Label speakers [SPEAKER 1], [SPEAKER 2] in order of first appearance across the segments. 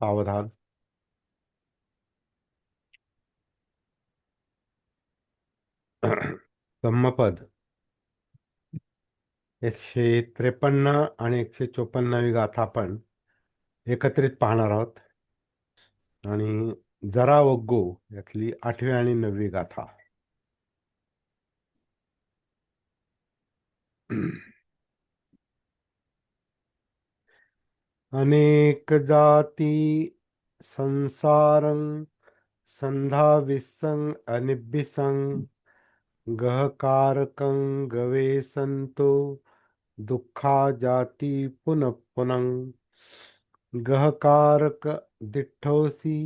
[SPEAKER 1] सावधान. धम्मपद 153 आणि 154वी गाथा आपण एकत्रित पाहणार आहोत. आणि जरा वग्गो यातली 8वी आणि 9वी गाथा. अनेक जाती संसारं संधा विसंग अनिबिसंग गहकारकं गवेसंतो दुःखा जाती पुनः पुनः गहकारक दिठोसी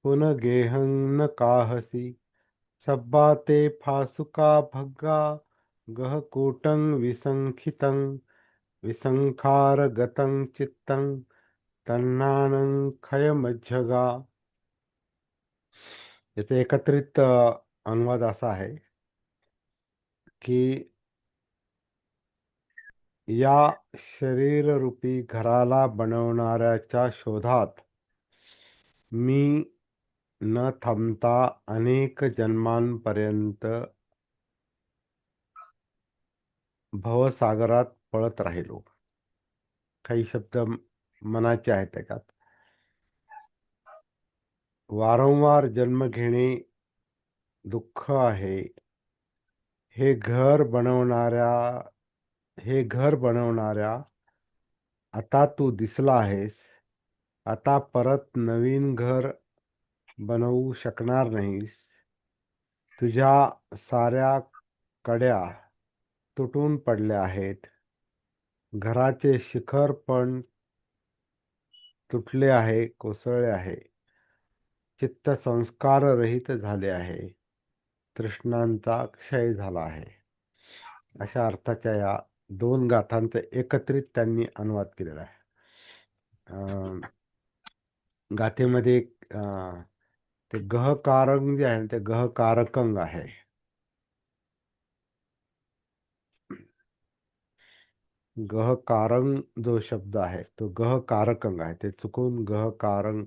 [SPEAKER 1] पुनगेहं न काहसी सब्बाते फासुका भग्गा गहकूटं विसंखितं विसंखार गतं चित्तं तन्नानं खयमज्झगा. याचा एकत्रित अनुवाद असा आहे की या शरीररूपी घराला बनवणाऱ्याच्या शोधात मी न थांबता अनेक जन्मांपर्यंत भवसागरात पळत राहिलो. काही शब्द मनाचे आहेत त्याच्यात. वारंवार जन्म घेणे दुःख आहे. हे घर बनवणाऱ्या हे घर बनवणाऱ्या आता तू दिसला आहेस. आता परत नवीन घर बनवू शकणार नाहीस. तुझ्या साऱ्या कड्या तुटून पडल्या आहेत. घराचे शिखर पण तुटले आहे, कोसळले आहे. चित्त संस्काररहित झाले आहे. तृष्णांचा क्षय झाला आहे. अशा अर्थाच्या या 2 गाथांचा एकत्रित त्यांनी अनुवाद केलेला आहे. गाथेमध्ये ते गहकारंग जे आहे ते गहकारकंग आहे. गहकारंग जो शब्द आहे तो गहकारकंग आहे. ते चुकून गहकारंग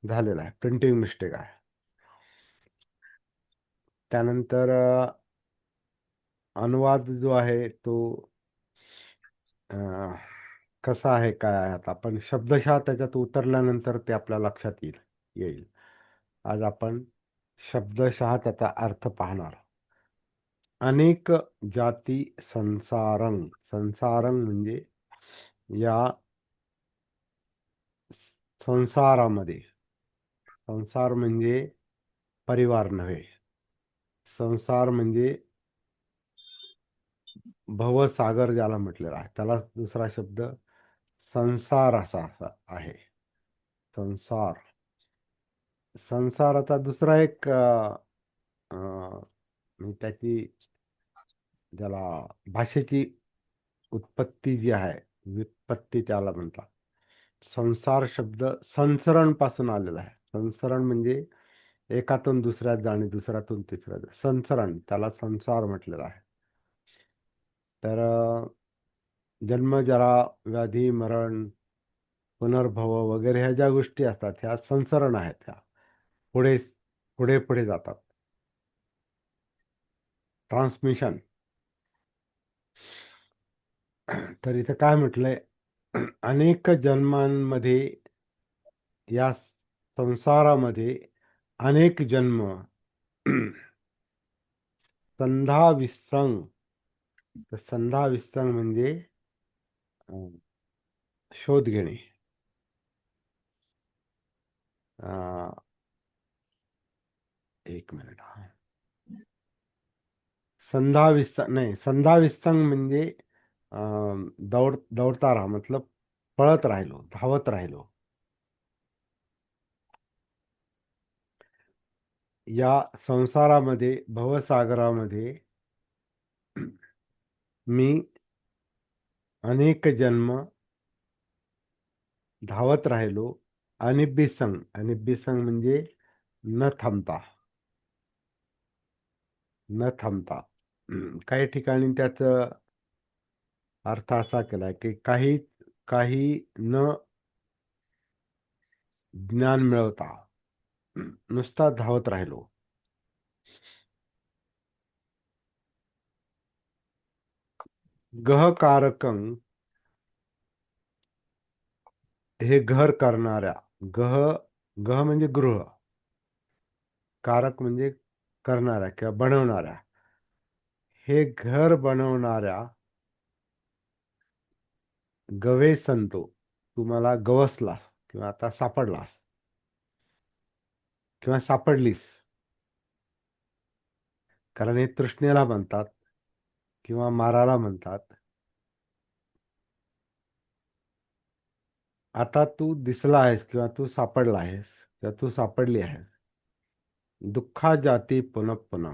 [SPEAKER 1] झालेला आहे. प्रिंटिंग मिस्टेक आहे. त्यानंतर अनुवाद जो आहे तो कसा आहे काय आहे आता आपण शब्दशः त्याच्यात उतरल्यानंतर ते आपल्या लक्षात येईल. आज आपण शब्दशः त्याचा अर्थ पाहणार. अनेक जाती संसारंग. संसारंग म्हणजे या संसारामध्ये. संसार म्हणजे परिवार नव्हे. संसार म्हणजे भवसागर ज्याला म्हटलेला आहे त्याला दुसरा शब्द संसार असा आहे. संसार. संसाराचा दुसरा एक म्हणजे त्याची ज्याला भाषेची उत्पत्ती जी आहे व्युत्पत्ती त्याला म्हणतात. संसार शब्द संसरण पासून आलेला आहे. संसरण म्हणजे एकातून दुसऱ्यात जाणे, दुसऱ्यातून तिसऱ्यात संसरण, त्याला संसार म्हटलेला आहे. तर जन्म, जरा, व्याधी, मरण, पुनर्भव वगैरे ह्या ज्या गोष्टी असतात ह्या संसरण आहेत. ह्या पुढे पुढे पुढे जातात. ट्रान्समिशन. तर इथं काय म्हटलंय, अनेक जन्मांमध्ये या संसारामध्ये अनेक जन्म संधा विसंग. तर संधा विसंग म्हणजे शोध घेणे. एक मिनिट. संधा विसंग नाही, संधा विसंग म्हणजे दौडता राहा, मतलब पळत राहिलो, धावत राहिलो. या संसारामध्ये भवसागरामध्ये मी अनेक जन्म धावत राहिलो. अनिबिसंग. अनिबिसंग म्हणजे न थांबता. न थांबता. काही ठिकाणी त्याचं अर्थ असा केलाय की काही काही न ज्ञान मिळवता नुसता धावत राहिलो. गहकारकं हे घर करणाऱ्या. गह गह म्हणजे गृह, कारक म्हणजे करणाऱ्या किंवा बनवणाऱ्या. हे घर बनवणाऱ्या गवे संतो, तुम्हाला गवसलास किंवा आता सापडलास किंवा सापडलीस, कारण हे तृष्णेला म्हणतात किंवा माराला म्हणतात. आता तू दिसला आहेस किंवा तू सापडला आहेस किंवा तू सापडली आहेस. दुःखा जाती पुनः पुन्हा,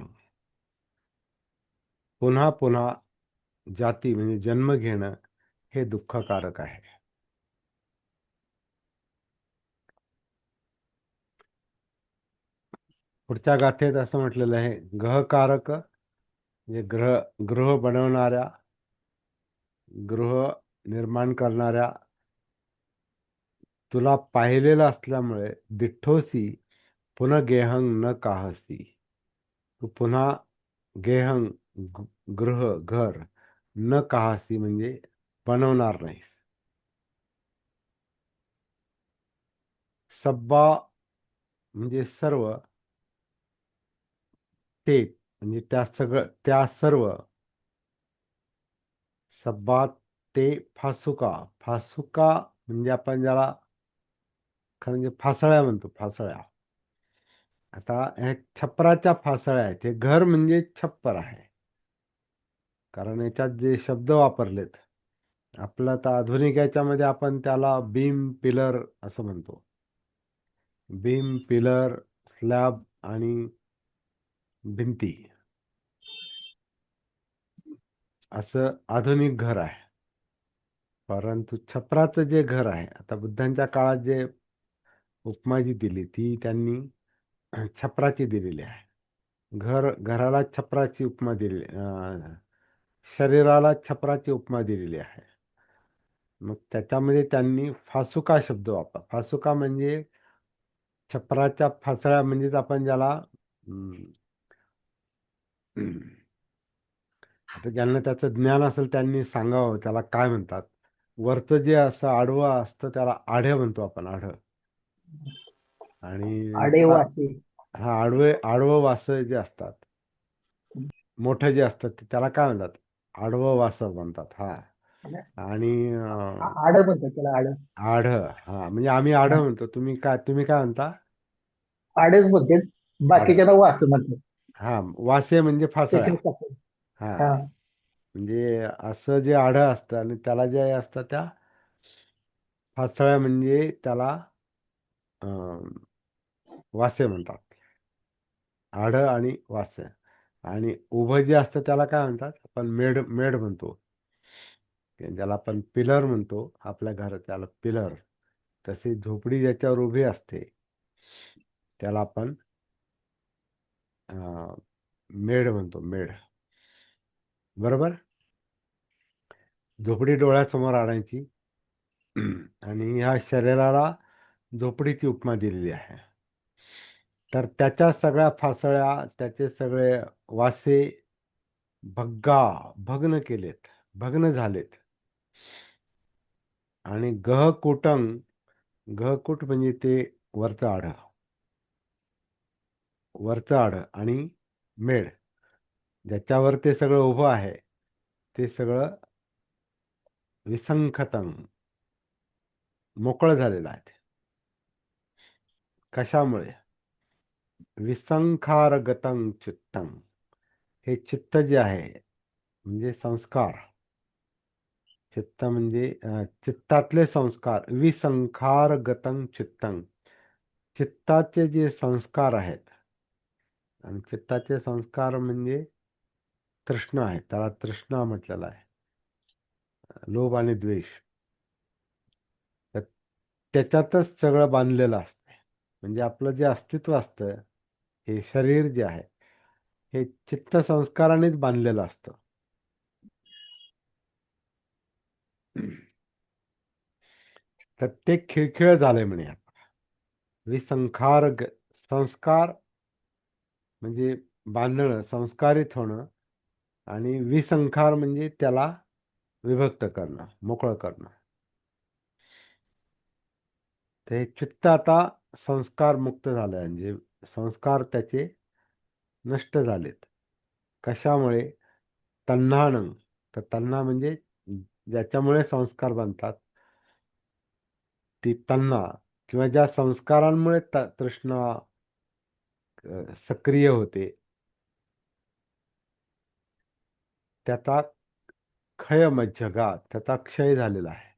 [SPEAKER 1] पुन्हा पुन्हा जाती म्हणजे जन्म घेणं हे दुःखकारक आहे. पुढच्या गाथेत असं म्हटलेलं आहे, गहकारक म्हणजे गृह बनवणाऱ्या, गृह निर्माण करणाऱ्या, तुला पाहिलेलं असल्यामुळे दिठ्ठोसी पुन्हा गेहंग न काहसी. तू पुन्हा गेहंग गृह घर न काहसी म्हणजे बनवणार नाहीस. सब्बा म्हणजे सर्व, ते म्हणजे त्या सर्व. सब्बा ते फासुका, फासुका म्हणजे आपण ज्याला खरं म्हणजे फासळ्या म्हणतो, फासळ्या. आता ह्या छपराच्या फासळ्या आहेत. हे घर म्हणजे छप्पर आहे, कारण याच्यात जे शब्द वापरलेत, आपलं तर आधुनिक याच्यामध्ये आपण त्याला बीम पिलर असं म्हणतो. बीम पिलर स्लॅब आणि भिंती असं आधुनिक घर आहे. परंतु छपराचं जे घर आहे, आता बुद्धांच्या काळात जे उपमा जी दिली ती त्यांनी छपराची दिलेली आहे. घराला छपराची उपमा दिली, शरीराला छपराची उपमा दिलेली आहे. मग त्याच्यामध्ये त्यांनी फासुका शब्द वापर, फासुका म्हणजे छपराच्या फासळ्या, म्हणजेच आपण ज्याला आता ज्यांना त्याचं ज्ञान असेल त्यांनी सांगावं त्याला काय म्हणतात. वरचं जे असं आडवं असतं त्याला आढे म्हणतो आपण, आढ. आणि त्याला
[SPEAKER 2] आडेवासी.
[SPEAKER 1] हा आडवं वास जे असतात, मोठे जे असतात त्याला काय म्हणतात, आडवं वास म्हणतात. हा. आणि
[SPEAKER 2] आड म्हणतात त्याला, आड.
[SPEAKER 1] आढ, हा म्हणजे आम्ही आढ
[SPEAKER 2] हा,
[SPEAKER 1] म्हणतो. तुम्ही काय म्हणता?
[SPEAKER 2] आडच म्हणतात.
[SPEAKER 1] आढ,
[SPEAKER 2] बाकीच्या वास म्हणतात.
[SPEAKER 1] हा. वासे म्हणजे फासळ्या.
[SPEAKER 2] त्याच्यावर टाकून.
[SPEAKER 1] हा,
[SPEAKER 2] हा.
[SPEAKER 1] म्हणजे असं जे आढ असतं आणि त्याला जे असतं त्या फासळ्या म्हणजे त्याला अं, वासे म्हणतात. आढ आणि वासे. आणि उभं जे असतं त्याला काय म्हणतात, आपण मेढ मेढ म्हणतो, ज्याला आपण पिलर म्हणतो आपल्या घरात, त्याला पिलर. तशी झोपडी ज्याच्यावर उभी असते त्याला आपण मेढ म्हणतो, मेढ. बरोबर. झोपडी डोळ्यासमोर आणायची आणि ह्या शरीराला झोपडीची उपमा दिलेली आहे. तर त्याच्या सगळ्या फासळ्या, त्याचे सगळे वासे भग्न केलेत, भग्न झालेत. आणि गहकुट म्हणजे ते वरचं आड, वरचं आड आणि मेढ ज्याच्यावर ते सगळं उभं आहे ते सगळं विसंखतम, मोकळं झालेलं आहे. कशामुळे? विसंखारगतं चित्तम, हे चित्त जे आहे म्हणजे संस्कार. चित्त म्हणजे चित्तातले संस्कार. विसंखारगतं चित्तम, चित्ताचे जे संस्कार आहेत. आणि चित्ताचे संस्कार म्हणजे तृष्णा आहे, त्याला तृष्णा म्हटलेला आहे, लोभ आणि द्वेष. तर त्याच्यातच सगळं बांधलेलं असतं. म्हणजे आपलं जे अस्तित्व असतं, हे शरीर जे आहे हे चित्त संस्कारानेच बांधलेलं असतं. तर ते खिळखिळ झालंय म्हणे आता. विसंखार संस्कार म्हणजे बांधणं, संस्कारित होणं. आणि विसंखार म्हणजे त्याला विभक्त करणं, मोकळं करणं. ते चित्त आता संस्कार मुक्त झालंय, म्हणजे संस्कार त्याचे नष्ट झालेत. कशामुळे? तण्हानं. तर तण्हा म्हणजे ज्याच्यामुळे संस्कार बनतात, ती तण्हा किंवा ज्या संस्कारांमुळे तृष्णा सक्रिय होते, त्याचा त्याचा क्षय झालेला आहे.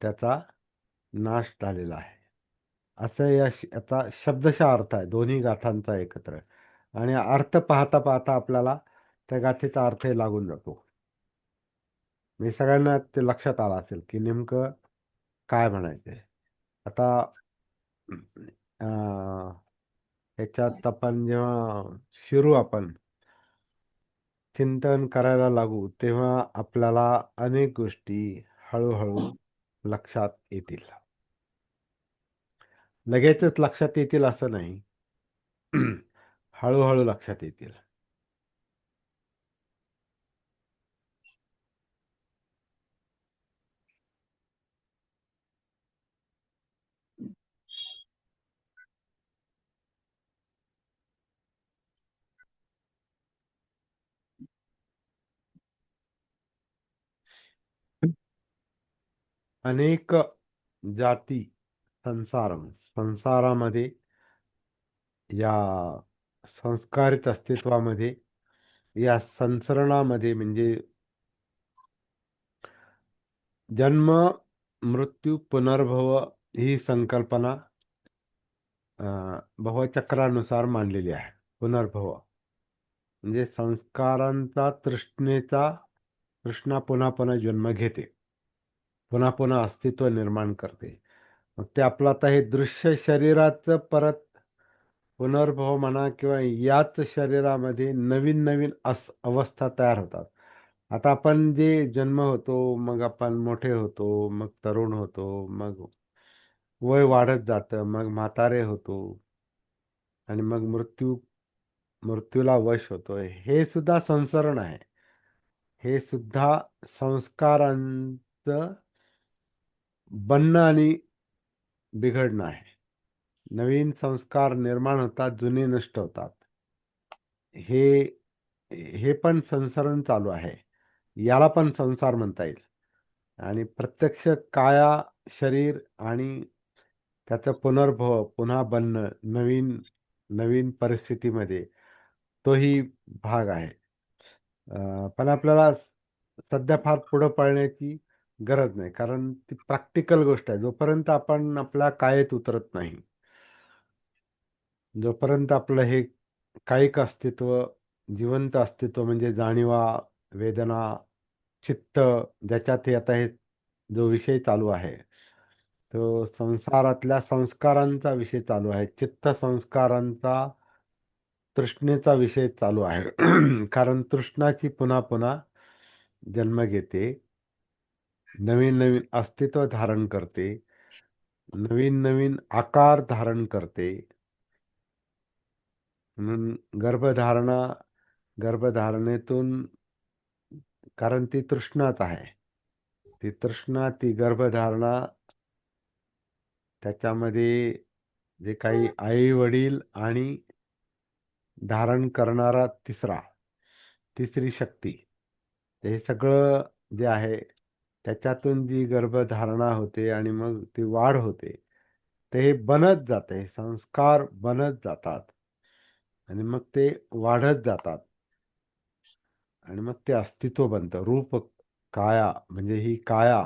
[SPEAKER 1] त्याचा नाश झालेला आहे. असं याचा शब्दशः अर्थ आहे दोन्ही गाथांचा एकत्र. आणि अर्थ पाहता पाहता आपल्याला त्या गाथेचा अर्थही लागून जातो. म्हणजे सगळ्यांना ते लक्षात आलं असेल की नेमकं काय म्हणायचंय. आता अं, ह्याच्यात आपण जेव्हा शिरू आपण चिंतन करायला लागू, तेव्हा आपल्याला अनेक गोष्टी हळूहळू लक्षात येतील. लगेचच लक्षात येतील असं नाही. हळूहळू लक्षात येतील. अनेक जाती संसारामध्ये, या संस्कारित अस्तित्वामध्ये, या संसरणामध्ये, म्हणजे जन्म, मृत्यू, पुनर्भव ही संकल्पना भवचक्रानुसार मांडलेली आहे. पुनर्भव म्हणजे संस्कारांचा तृष्णा पुन्हा पुन्हा जन्म घेते, पुन्हा पुन्हा अस्तित्व निर्माण करते. मग ते आपलं आता हे दृश्य शरीराचं परत पुनर्भव म्हणा, किंवा याच शरीरामध्ये नवीन नवीन अवस्था तयार होतात. आता आपण जे जन्म होतो, मग आपण मोठे होतो, मग तरुण होतो, मग वय वाढत जातं, मग म्हातारे होतो, आणि मग मृत्यूला वश होतोय. हे सुद्धा संसरण आहे. हे सुद्धा संस्कारांचं बनणं आणि बिघडणं आहे. नवीन संस्कार निर्माण होतात, जुने नष्ट होतात. हे हे पण संसरण चालू आहे. याला पण संसार म्हणता येईल. आणि प्रत्यक्ष काया शरीर आणि त्याचं पुनर्भव, पुन्हा बनणं नवीन नवीन परिस्थितीमध्ये, तोही भाग आहे. पण आपल्याला सध्या फार पुढं पळण्याची गरज नाही, कारण ती प्रॅक्टिकल गोष्ट आहे. जोपर्यंत आपण आपल्या कायेत उतरत नाही, जोपर्यंत आपलं हे कायिक अस्तित्व, जिवंत अस्तित्व, म्हणजे जाणीवा, वेदना, चित्त, ज्याच्यात हे आता हे जो विषय चालू आहे, तो संसारातल्या संस्कारांचा विषय चालू आहे. चित्त संस्कारांचा, तृष्णेचा विषय चालू आहे. कारण तृष्णाची पुन्हा पुन्हा जन्म घेते, नवीन नवीन अस्तित्व धारण करते, नवीन नवीन आकार धारण करते. म्हणून गर्भधारणेतून, कारण ती तृष्णाच आहे. ती तृष्णा, ती गर्भधारणा, त्याच्यामध्ये जे काही आई वडील आणि धारण करणारा तिसरी शक्ती, हे सगळं जे आहे, त्याच्यातून जी गर्भधारणा होते आणि मग ती वाढ होते, ते हे बनत जाते, संस्कार बनत जातात, आणि मग ते वाढत जातात, आणि मग ते अस्तित्व बनतं. रूप, काया, म्हणजे ही काया,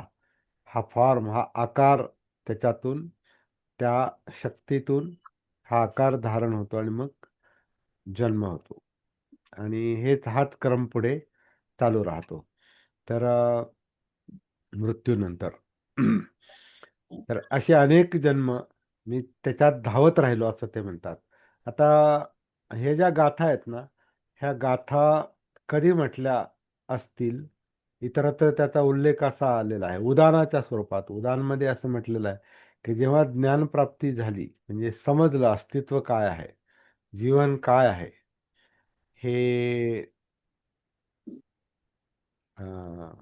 [SPEAKER 1] हा फॉर्म, हा आकार, त्याच्यातून, त्या शक्तीतून हा आकार धारण होतो, आणि मग जन्म होतो. आणि हाच क्रम पुढे चालू राहतो. तर मृत्यूनंतर तर असे अनेक जन्म मी त्याच्यात धावत राहिलो, असं ते म्हणतात. आता हे ज्या गाथा आहेत ना, ह्या गाथा कधी म्हटल्या असतील, इतरत्र त्याचा उल्लेख असा आलेला आहे उदानाच्या स्वरूपात. उदानमध्ये असं म्हटलेलं आहे की जेव्हा ज्ञानप्राप्ती झाली म्हणजे समजलं अस्तित्व काय आहे, जीवन काय आहे, हे अं,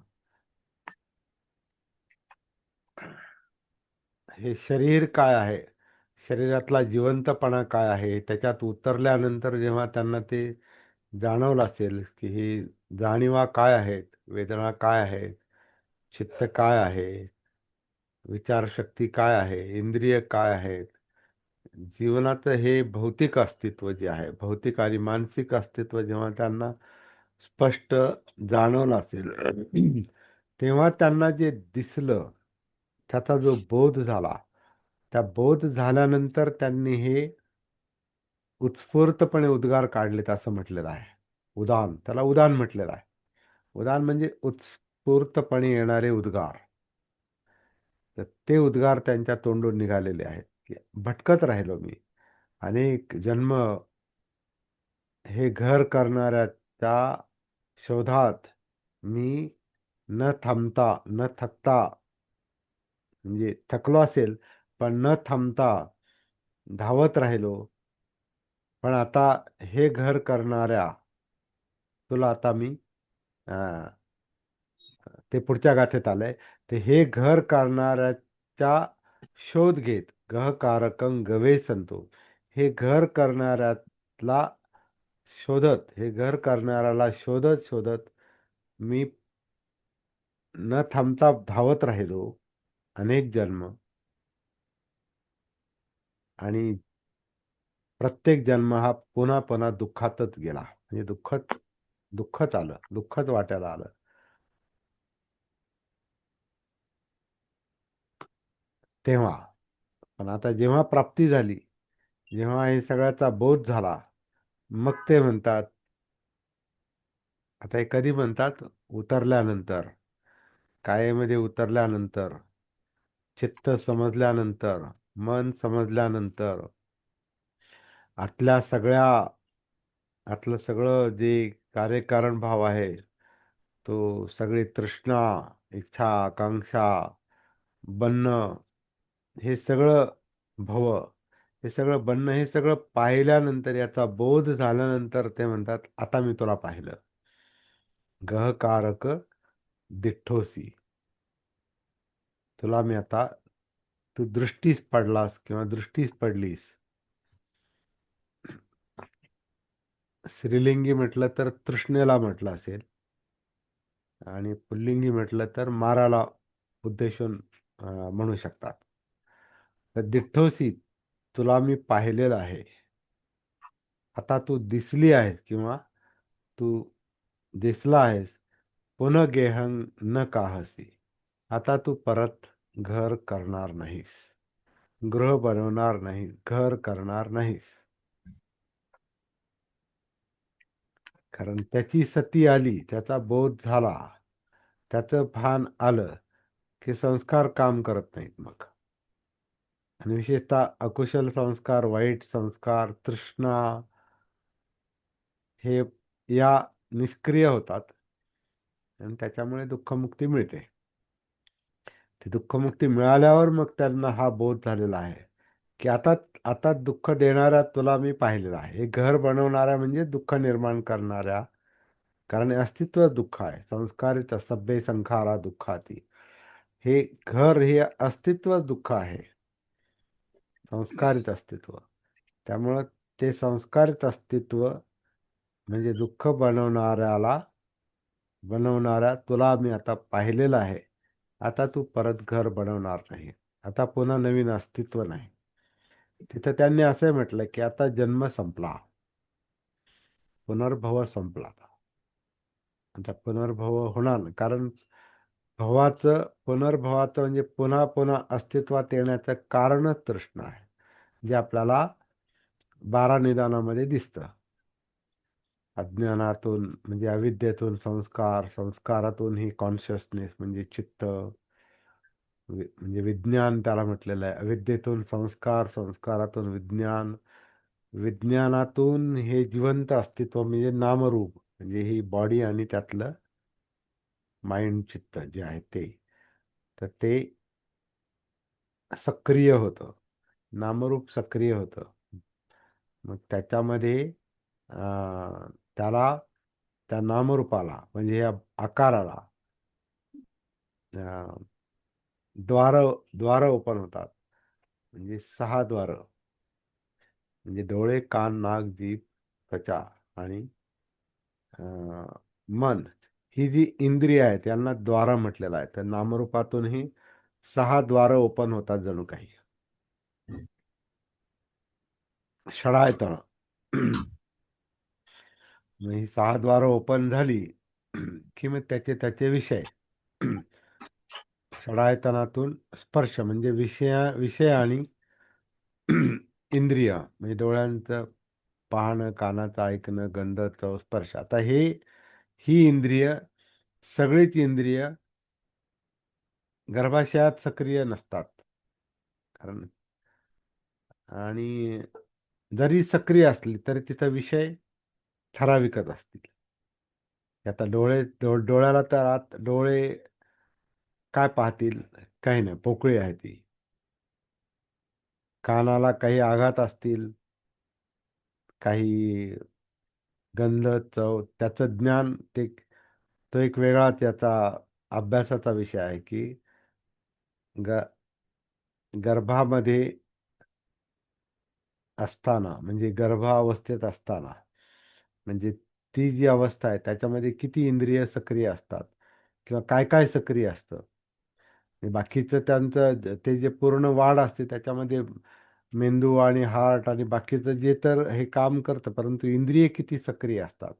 [SPEAKER 1] हे शरीर काय आहे, शरीरातला जिवंतपणा काय आहे, त्याच्यात उतरल्यानंतर जेव्हा त्यांना ते जाणवलं असेल की ही जाणीवा काय आहेत, वेदना काय आहेत, चित्त काय आहे, विचारशक्ती काय आहे, इंद्रिय काय आहेत, जीवनाचं हे भौतिक अस्तित्व जे आहे, भौतिक आणि मानसिक अस्तित्व जेव्हा त्यांना स्पष्ट जाणवलं असेल तेव्हा त्यांना जे दिसलं, त्याचा जो बोध झाला, त्या बोध झाल्यानंतर त्यांनी हे उत्स्फूर्तपणे उद्गार काढलेत असं म्हटलेलं आहे. उदान, त्याला उदान म्हटलेलं आहे. उदान म्हणजे उत्स्फूर्तपणे येणारे उद्गार. तर ते उद्गार त्यांच्या तोंडून निघालेले आहेत की भटकत राहिलो मी अनेक जन्म हे घर करणाऱ्याच्या शोधात, मी न थांबता न थकता, म्हणजे थकलो असेल पण न थांबता धावत राहिलो. पण आता हे घर करणाऱ्या तुला आता मी अं, ते पुढच्या गाथेत आलंय. ते हे घर करणाऱ्याचा शोध घेत गहकारकं गवे संतो, हे घर करणाऱ्याला शोधत, हे घर करणाऱ्याला शोधत शोधत मी न थांबता धावत राहिलो अनेक जन्म, आणि प्रत्येक जन्म हा पुन्हा पुन्हा दुःखातच गेला, म्हणजे दुःखच आलं, दुःखच वाट्याला आलं. तेव्हा पण आता जेव्हा प्राप्ती झाली, जेव्हा हे सगळ्याचा बोध झाला, मग ते म्हणतात, आता हे कधी म्हणतात, उतरल्यानंतर, कायेमध्ये उतरल्यानंतर, चित्त समजल्यानंतर, मन समजल्यानंतर, आतल्या सगळ्या आतलं सगळं जे कार्यकारण भाव आहे, तो सगळी तृष्णा, इच्छा, आकांक्षा, बनणं, हे सगळं भव, हे सगळं बनणं, हे सगळं पाहिल्यानंतर, याचा बोध झाल्यानंतर ते म्हणतात, आता मी तुला पाहिलं. गहकारक दिठ्ठोसी, तुला मी आता, तू दृष्टीस पडलास किंवा दृष्टीस पडलीस. स्त्रीलिंगी म्हटलं तर तृष्णेला म्हटलं असेल, आणि पुल्लिंगी म्हटलं तर माराला उद्देशून म्हणू शकतात. तर दिठ्ठोसी, तुला मी पाहिलेलं आहे, आता तू दिसली आहेस किंवा तू दिसला आहेस. पुन्हा गेहंग न काहसी, आता तू परत घर करणार नाहीस, गृह बनवणार नाही, घर करणार नाहीस. कारण त्याची सती आली, त्याचा बोध झाला, त्याचं भान आलं की संस्कार काम करत नाहीत मग. आणि विशेषतः अकुशल संस्कार, वाईट संस्कार, तृष्णा, हे या निष्क्रिय होतात आणि त्याच्यामुळे दुःखमुक्ती मिळते. ती दुःखमुक्ती मिळाल्यावर मग त्यांना हा बोध झालेला आहे की आता आता दुःख देणाऱ्या तुला मी पाहिलेला आहे. हे घर बनवणाऱ्या म्हणजे दुःख निर्माण करणाऱ्या, कारण हे अस्तित्व दुःख आहे. संस्कारित सभ्य संखारा दुःखाती, हे घर हे अस्तित्व दुःख आहे, संस्कारित अस्तित्व. त्यामुळं ते संस्कारित अस्तित्व म्हणजे दुःख बनवणाऱ्या तुला मी आता पाहिलेलं आहे. आता तू परत घर बनवणार नाही, आता पुन्हा नवीन अस्तित्व नाही. तिथं त्यांनी असं म्हटलं की आता जन्म संपला, पुनर्भव संपला. आता पुनर्भव होणार नाही, कारण पुनर्भवाचं म्हणजे पुन्हा पुन्हा अस्तित्वात येण्याचं कारणच तृष्ण आहे, जे आपल्याला 12 निदानामध्ये दिसतं. अज्ञानातून म्हणजे अविद्येतून संस्कार, संस्कारातून ही कॉन्शियसनेस म्हणजे चित्त, म्हणजे विज्ञान त्याला म्हटलेलं आहे. अविद्येतून संस्कार, संस्कारातून विज्ञान, विज्ञानातून हे जिवंत अस्तित्व म्हणजे नामरूप, म्हणजे ही बॉडी आणि त्यातलं माइंड, चित्त जे आहे ते. तर ते सक्रिय होतं. नामरूप सक्रिय होतं. मग त्याच्यामध्ये त्याला त्या नामरूपाला म्हणजे या आकाराला अ, द्वार द्वार ओपन होतात. म्हणजे 6 द्वार, म्हणजे डोळे, कान, नाक, जीभ, त्वचा आणि मन, ही जी इंद्रिय आहेत यांना द्वार म्हटलेलं आहे. तर नामरूपातूनही 6 द्वार ओपन होतात जणू काही. षडायतन. मग ही 6 द्वार ओपन झाली की मग त्याचे त्याचे विषय. षडायतनातून स्पर्श म्हणजे विषय आणि इंद्रिय म्हणजे डोळ्यांचं पाहणं, कानाचं ऐकणं, गंध, चव, स्पर्श. आता ही इंद्रिय, सगळीच इंद्रिय गर्भाशयात सक्रिय नसतात. कारण आणि जरी सक्रिय असली तरी तिचा विषय ठराविकच असतील. आता डोळ्याला तर आत डोळे काय पाहतील? काही नाही, पोकळी आहे ती. कानाला काही आघात असतील, काही गंध, चव, त्याचं ज्ञान, तो एक वेगळा त्याचा अभ्यासाचा विषय आहे की ग गर्भामध्ये असताना म्हणजे गर्भावस्थेत असताना म्हणजे ती जी अवस्था आहे त्याच्यामध्ये किती इंद्रिय सक्रिय असतात किंवा काय काय सक्रिय असतं. आणि बाकीचं त्यांचं ते जे पूर्ण वाढ असते त्याच्यामध्ये मेंदू आणि हार्ट आणि बाकीचं जे तर हे काम करतं, परंतु इंद्रिय किती सक्रिय असतात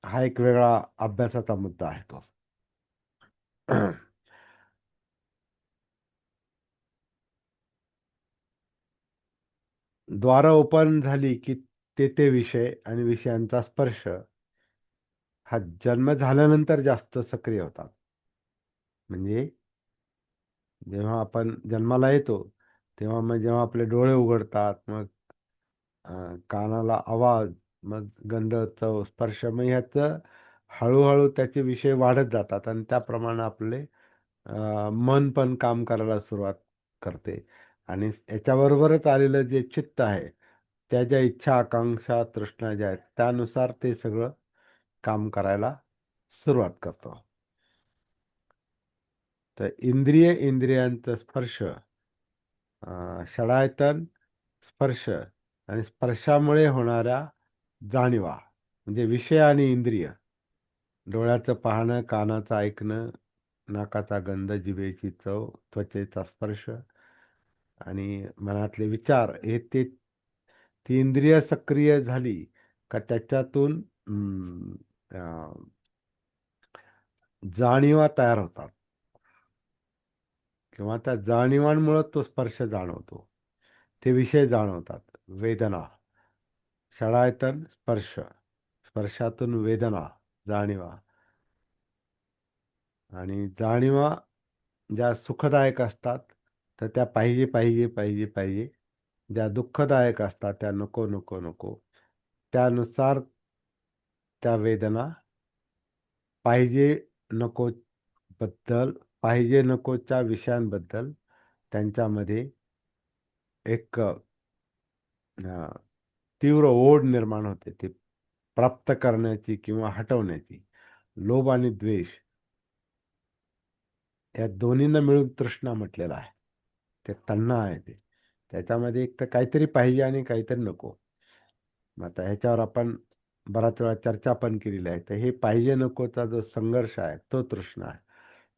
[SPEAKER 1] हा एक वेगळा अभ्यासाचा मुद्दा आहे तो. द्वार ओपन झाली की ते विषय आणि विषयांचा स्पर्श हा जन्म झाल्यानंतर जास्त सक्रिय होतात. म्हणजे जेव्हा आपण जन्माला येतो तेव्हा मग जेव्हा आपले डोळे उघडतात, मग कानाला आवाज, मग गंध, चव, स्पर्श, मग ह्याचं हळूहळू त्याचे विषय वाढत जातात आणि त्याप्रमाणे आपले मन पण काम करायला सुरुवात करते. आणि याच्याबरोबरच आलेलं जे चित्त आहे, त्या ज्या इच्छा, आकांक्षा, तृष्णा ज्या आहेत त्यानुसार ते सगळं काम करायला सुरुवात करतो. तर इंद्रियांचा स्पर्श, षडायतन, स्पर्श आणि स्पर्शामुळे होणाऱ्या जाणीवा म्हणजे विषय आणि इंद्रिय, डोळ्याचं पाहणं, कानाचं ऐकणं, नाकाचा गंध, जिभेची चव, त्वचेचा स्पर्श आणि मनातले विचार, ती इंद्रिय सक्रिय झाली का त्याच्यातून जाणीवा तयार होतात किंवा त्या जाणीवांमुळे तो स्पर्श जाणवतो, ते विषय जाणवतात. वेदना, षडायतन, स्पर्श, स्पर्शातून वेदना, जाणीवा, आणि जाणीवा ज्या सुखदायक असतात तर त्या पाहिजे पाहिजे पाहिजे पाहिजे, ज्या दुःखदायक असतात त्या नको नको नको. त्यानुसार त्या वेदना पाहिजे नको बद्दल, पाहिजे नकोच्या विषयांबद्दल त्यांच्यामध्ये एक तीव्र ओढ निर्माण होते, ते प्राप्त करण्याची किंवा हटवण्याची. लोभ आणि द्वेष या दोन्हींना मिळून तृष्णा म्हटलेलं आहे. ते तण्णा आहे ते. त्याच्यामध्ये एक तर काहीतरी पाहिजे आणि काहीतरी नको. मग आता ह्याच्यावर आपण बराच वेळा चर्चा पण केलेली आहे. तर हे पाहिजे नकोचा जो संघर्ष आहे तो तृष्णा आहे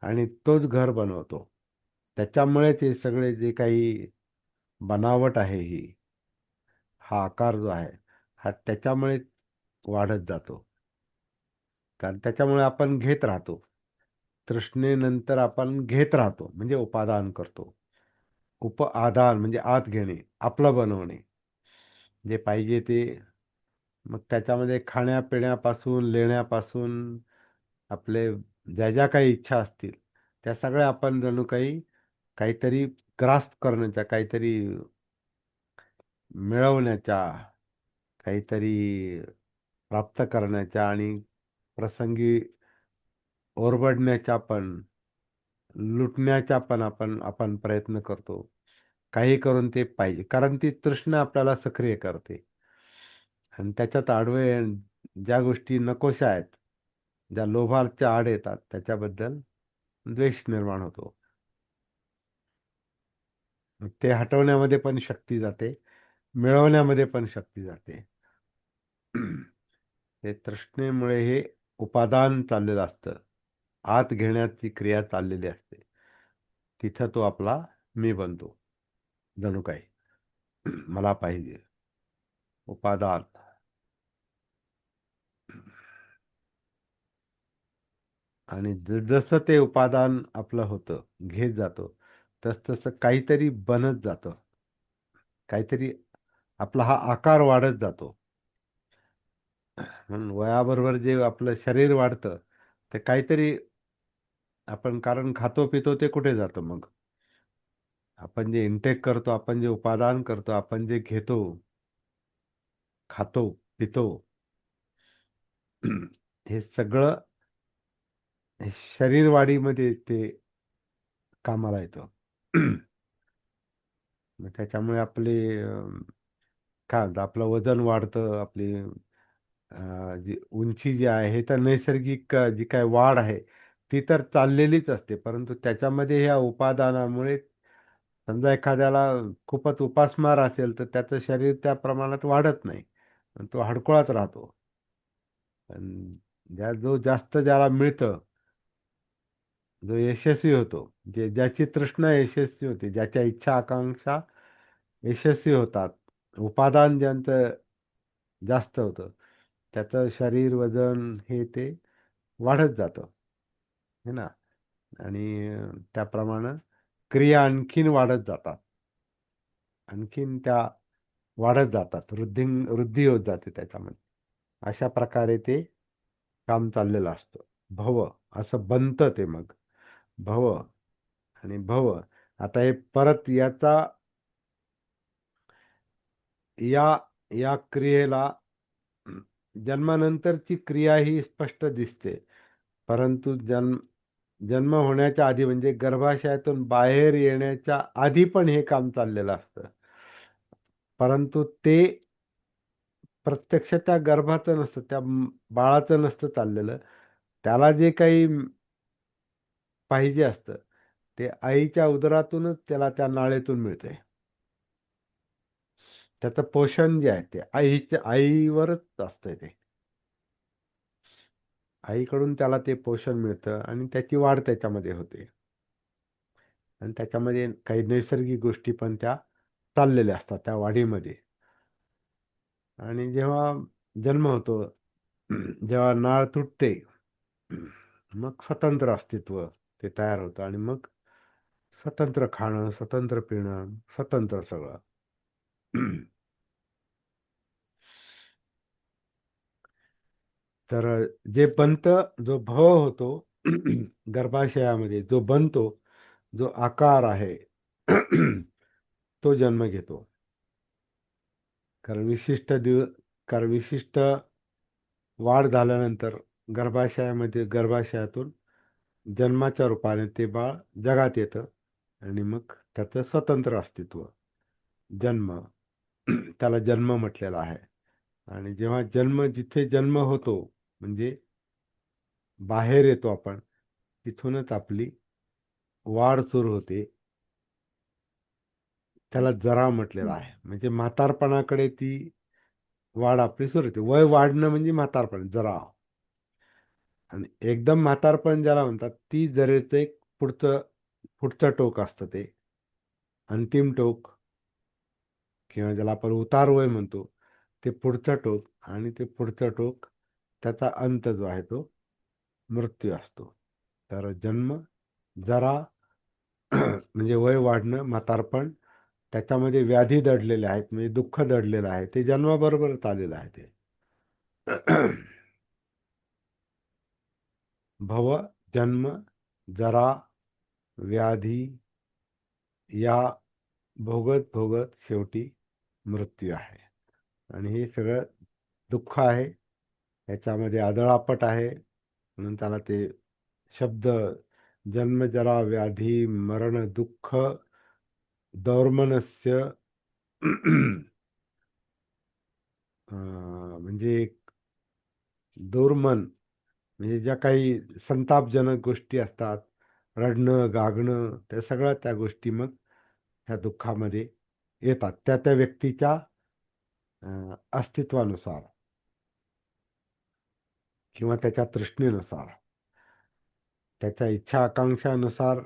[SPEAKER 1] आणि तोच घर बनवतो. त्याच्यामुळेच हे सगळे जे काही बनावट आहे हा आकार जो आहे हा त्याच्यामुळे वाढत जातो. कारण त्याच्यामुळे आपण घेत राहतो. तृष्णेनंतर आपण घेत राहतो म्हणजे उपादान करतो. आदान म्हणजे आत घेणे, आपलं बनवणे, जे पाहिजे ते. मग त्याच्यामध्ये खाण्यापिण्यापासून, लेण्यापासून, आपले ज्या ज्या काही इच्छा असतील त्या सगळ्या आपण जणू काहीतरी ग्रास्प करण्याच्या, काहीतरी मिळवण्याच्या, काहीतरी प्राप्त करण्याच्या आणि प्रसंगी ओरबडण्याच्या पण लुटण्याचा पण आपण प्रयत्न करतो. काही करून ते पाहिजे, कारण ती तृष्णा आपल्याला सक्रिय करते. आणि त्याच्यात आडवे ज्या गोष्टी नकोशा आहेत, ज्या लोभाच्या आड येतात, त्याच्याबद्दल द्वेष निर्माण होतो. मग ते हटवण्यामध्ये पण शक्ती जाते, मिळवण्यामध्ये पण शक्ती जाते. हे तृष्णेमुळे हे उपादान चाललेलं असतं. आत घेण्याची क्रिया चाललेली असते. तिथं तो आपला मी बनतो, जणू काही. मला पाहिजे उपादान. आणि जसं ते उपादान आपलं होतं, घेत जातो, तसं काहीतरी बनत जातं. काहीतरी आपला हा आकार वाढत जातो. म्हणून वयाबरोबर जे आपलं शरीर वाढतं, ते काहीतरी आपण कारण खातो पितो ते कुठे जातं मग? आपण जे इनटेक करतो, आपण जे उपादान करतो, आपण जे घेतो, खातो, पितो, हे सगळं शरीरवाढीमध्ये ते कामाला येतं. मग त्याच्यामुळे आपले काय म्हणतात, आपलं वजन वाढतं, आपली जी उंची जी आहे, हे तर नैसर्गिक जी काय वाढ आहे, ती तर चाललेलीच असते. परंतु त्याच्यामध्ये ह्या उपादानामुळे समजा एखाद्याला खूपच उपासमार असेल, तर त्याचं शरीर त्या प्रमाणात वाढत नाही. आणि तो हडकुळाच राहतो. आणि जो जास्त ज्याला मिळतं, जो यशस्वी होतो, ज्याची तृष्णा यशस्वी होते, ज्याच्या इच्छा आकांक्षा यशस्वी होतात, उपादान ज्यांचं जास्त होतं, त्याचं शरीर वजन हे ते वाढत जातं, है ना. आणि त्याप्रमाणे क्रिया आणखीन वाढत जातात, आणखीन त्या वाढत जातात, वृद्धी होत जाते त्याच्यामध्ये. अशा प्रकारे ते काम चाललेलं असतं. भव असं बनतं ते मग. भव आणि भव. आता हे परत या या क्रियेला जन्मानंतरची क्रिया ही स्पष्ट दिसते. परंतु जन्म होण्याच्या आधी, म्हणजे गर्भाशयातून बाहेर येण्याच्या आधी पण हे काम चाललेलं असतं. परंतु ते प्रत्यक्ष त्या गर्भाचं नसतं, त्या बाळाचं नसतं चाललेलं. त्याला जे काही पाहिजे असतं, ते आईच्या उदरातूनच त्याला त्या नाळेतून मिळते. त्याचं पोषण जे आहे ते आईवरच असतंय ते. आईकडून त्याला ते पोषण मिळतं आणि त्याची वाढ त्याच्यामध्ये होते. आणि त्याच्यामध्ये काही नैसर्गिक गोष्टी पण त्या चाललेल्या असतात त्या वाढीमध्ये. आणि जेव्हा जन्म होतो, जेव्हा नाळ तुटते, मग स्वतंत्र अस्तित्व ते तयार होतं. आणि मग स्वतंत्र खाणं, स्वतंत्र पिणं, स्वतंत्र सगळं. तर जे बनतं, जो भव होतो, गर्भाशयामध्ये जो बनतो, जो आकार आहे, तो जन्म घेतो. कारण विशिष्ट वाढ झाल्यानंतर गर्भाशयातून जन्माच्या रूपाने ते बाळ जगात येतं. आणि मग त्याचं स्वतंत्र अस्तित्व, जन्म, त्याला जन्म म्हटलेला आहे. आणि जेव्हा जिथे जन्म होतो, म्हणजे बाहेर येतो आपण, तिथूनच आपली वाढ सुरू होते. त्याला जरा म्हटलेलं आहे. म्हणजे म्हातारपणाकडे ती वाढ आपली सुरू होते. वय वाढणं म्हणजे म्हातारपण, जरा. आणि एकदम म्हातारपण ज्याला म्हणतात, ती जरेचं एक पुढचं टोक असतं ते. अंतिम टोक, किंवा ज्याला आपण उतार वय म्हणतो, ते पुढचं टोक. आणि ते पुढचं टोक, त्याचा अंत जो आहे तो मृत्यू असतो. तर जन्म, जरा, म्हणजे वय वाढणं, म्हातारपण, त्याच्यामध्ये व्याधी दडलेल्या आहेत, म्हणजे दुःख दडलेलं आहे, ते जन्माबरोबरच आलेलं आहे ते. भव, जन्म, जरा, व्याधी, या भोगत भोगत शेवटी मृत्यू आहे. आणि हे सगळं दुःख आहे, याच्यामध्ये आदळापट आहे. म्हणून त्याला ते शब्द जन्म जरा व्याधी मरण दुःख दौर्मनस्य म्हणजे दुर्मन म्हणजे ज्या काही संतापजनक गोष्टी असतात, रडणं गागणं, त्या सगळ्या त्या गोष्टी मग ह्या दुःखामध्ये येतात त्या त्या व्यक्तीच्या अस्तित्वानुसार किंवा त्याच्या तृष्णेनुसार, त्याच्या इच्छा आकांक्षानुसार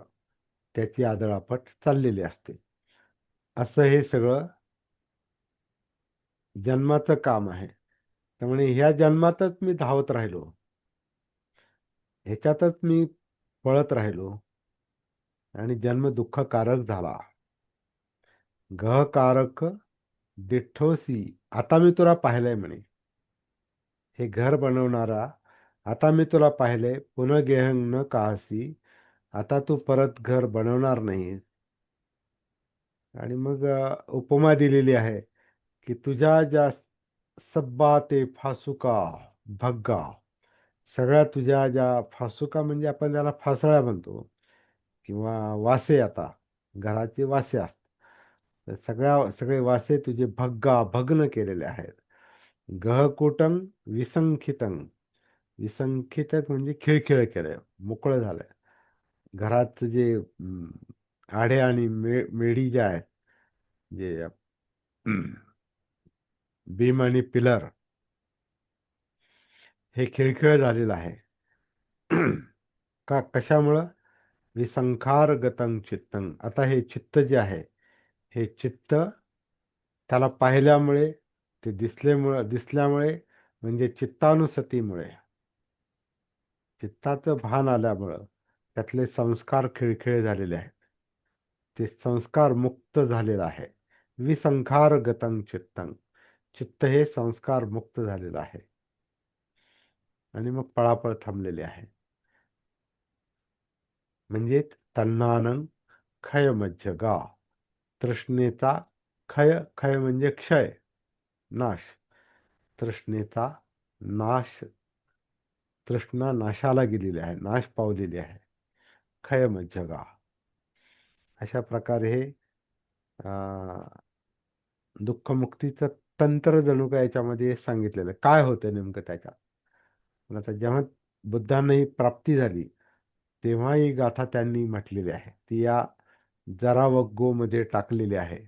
[SPEAKER 1] त्याची आदळआपट चाललेली असते. असं हे सगळं जन्माचं काम आहे. त्यामुळे ह्या जन्मातच मी धावत राहिलो, ह्याच्यातच मी पळत राहिलो आणि जन्म दुःखकारक झाला. गहकारक दिठ्ठोसी, आता मी तुला पाहिलंय म्हणे. हे घर बनवणारा, आता मी तुला पाहिलंय, पुनर्गेहन न काहसी, आता तू परत घर बनवणार नाही. आणि मग उपमा दिलेली आहे की तुझ्या ज्या सब्बा ते फासुका भग्गा, सगळ्या तुझ्या ज्या फासुका म्हणजे आपण त्याला फासळ्या म्हणतो किंवा वासे, आता घराचे वासे असतात, तर सगळे वासे तुझे भग्गा भग्न केलेले आहेत. गहकुटं विसंखितं, विसंखित म्हणजे खिळखिळ केलंय, मोकळं झालंय. घरात जे आढे आणि मेढी ज्या आहेत, जे बीम आणि पिलर, हे खिळखिळ झालेलं आहे. कशामुळं? विसंखार गतं चित्तं, आता हे चित्त जे आहे, हे चित्त त्याला पाहिल्यामुळे, ते दिसल्यामुळे म्हणजे चित्तानुसतीमुळे, चित्ताचं भान आल्यामुळं त्यातले संस्कार खिळखिळे झालेले आहेत. ते संस्कार मुक्त झालेलं आहे. विसंखार गतं चित्तं, चित्त हे संस्कार मुक्त झालेलं आहे आणि मग पळापळ थांबलेली आहे. म्हणजे तन्नानं क्षय मज्जगा, तृष्णेचा क्षय, क्षय म्हणजे क्षय, नाश, तृष्णेचा नाश, तृष्णा नाशाला गेलेली आहे, नाश पावलेली आहे. क्षय मज्जगा, अशा प्रकारे हे दुःखमुक्तीचं तंत्र जणू काय याच्यामध्ये सांगितलेलं. काय होतं नेमकं त्याच्यात? पण आता जेव्हा बुद्धांना ही प्राप्ती झाली, तेव्हा ही गाथा त्यांनी म्हटलेली आहे. ती या जरा व गो मध्ये टाकलेली आहे.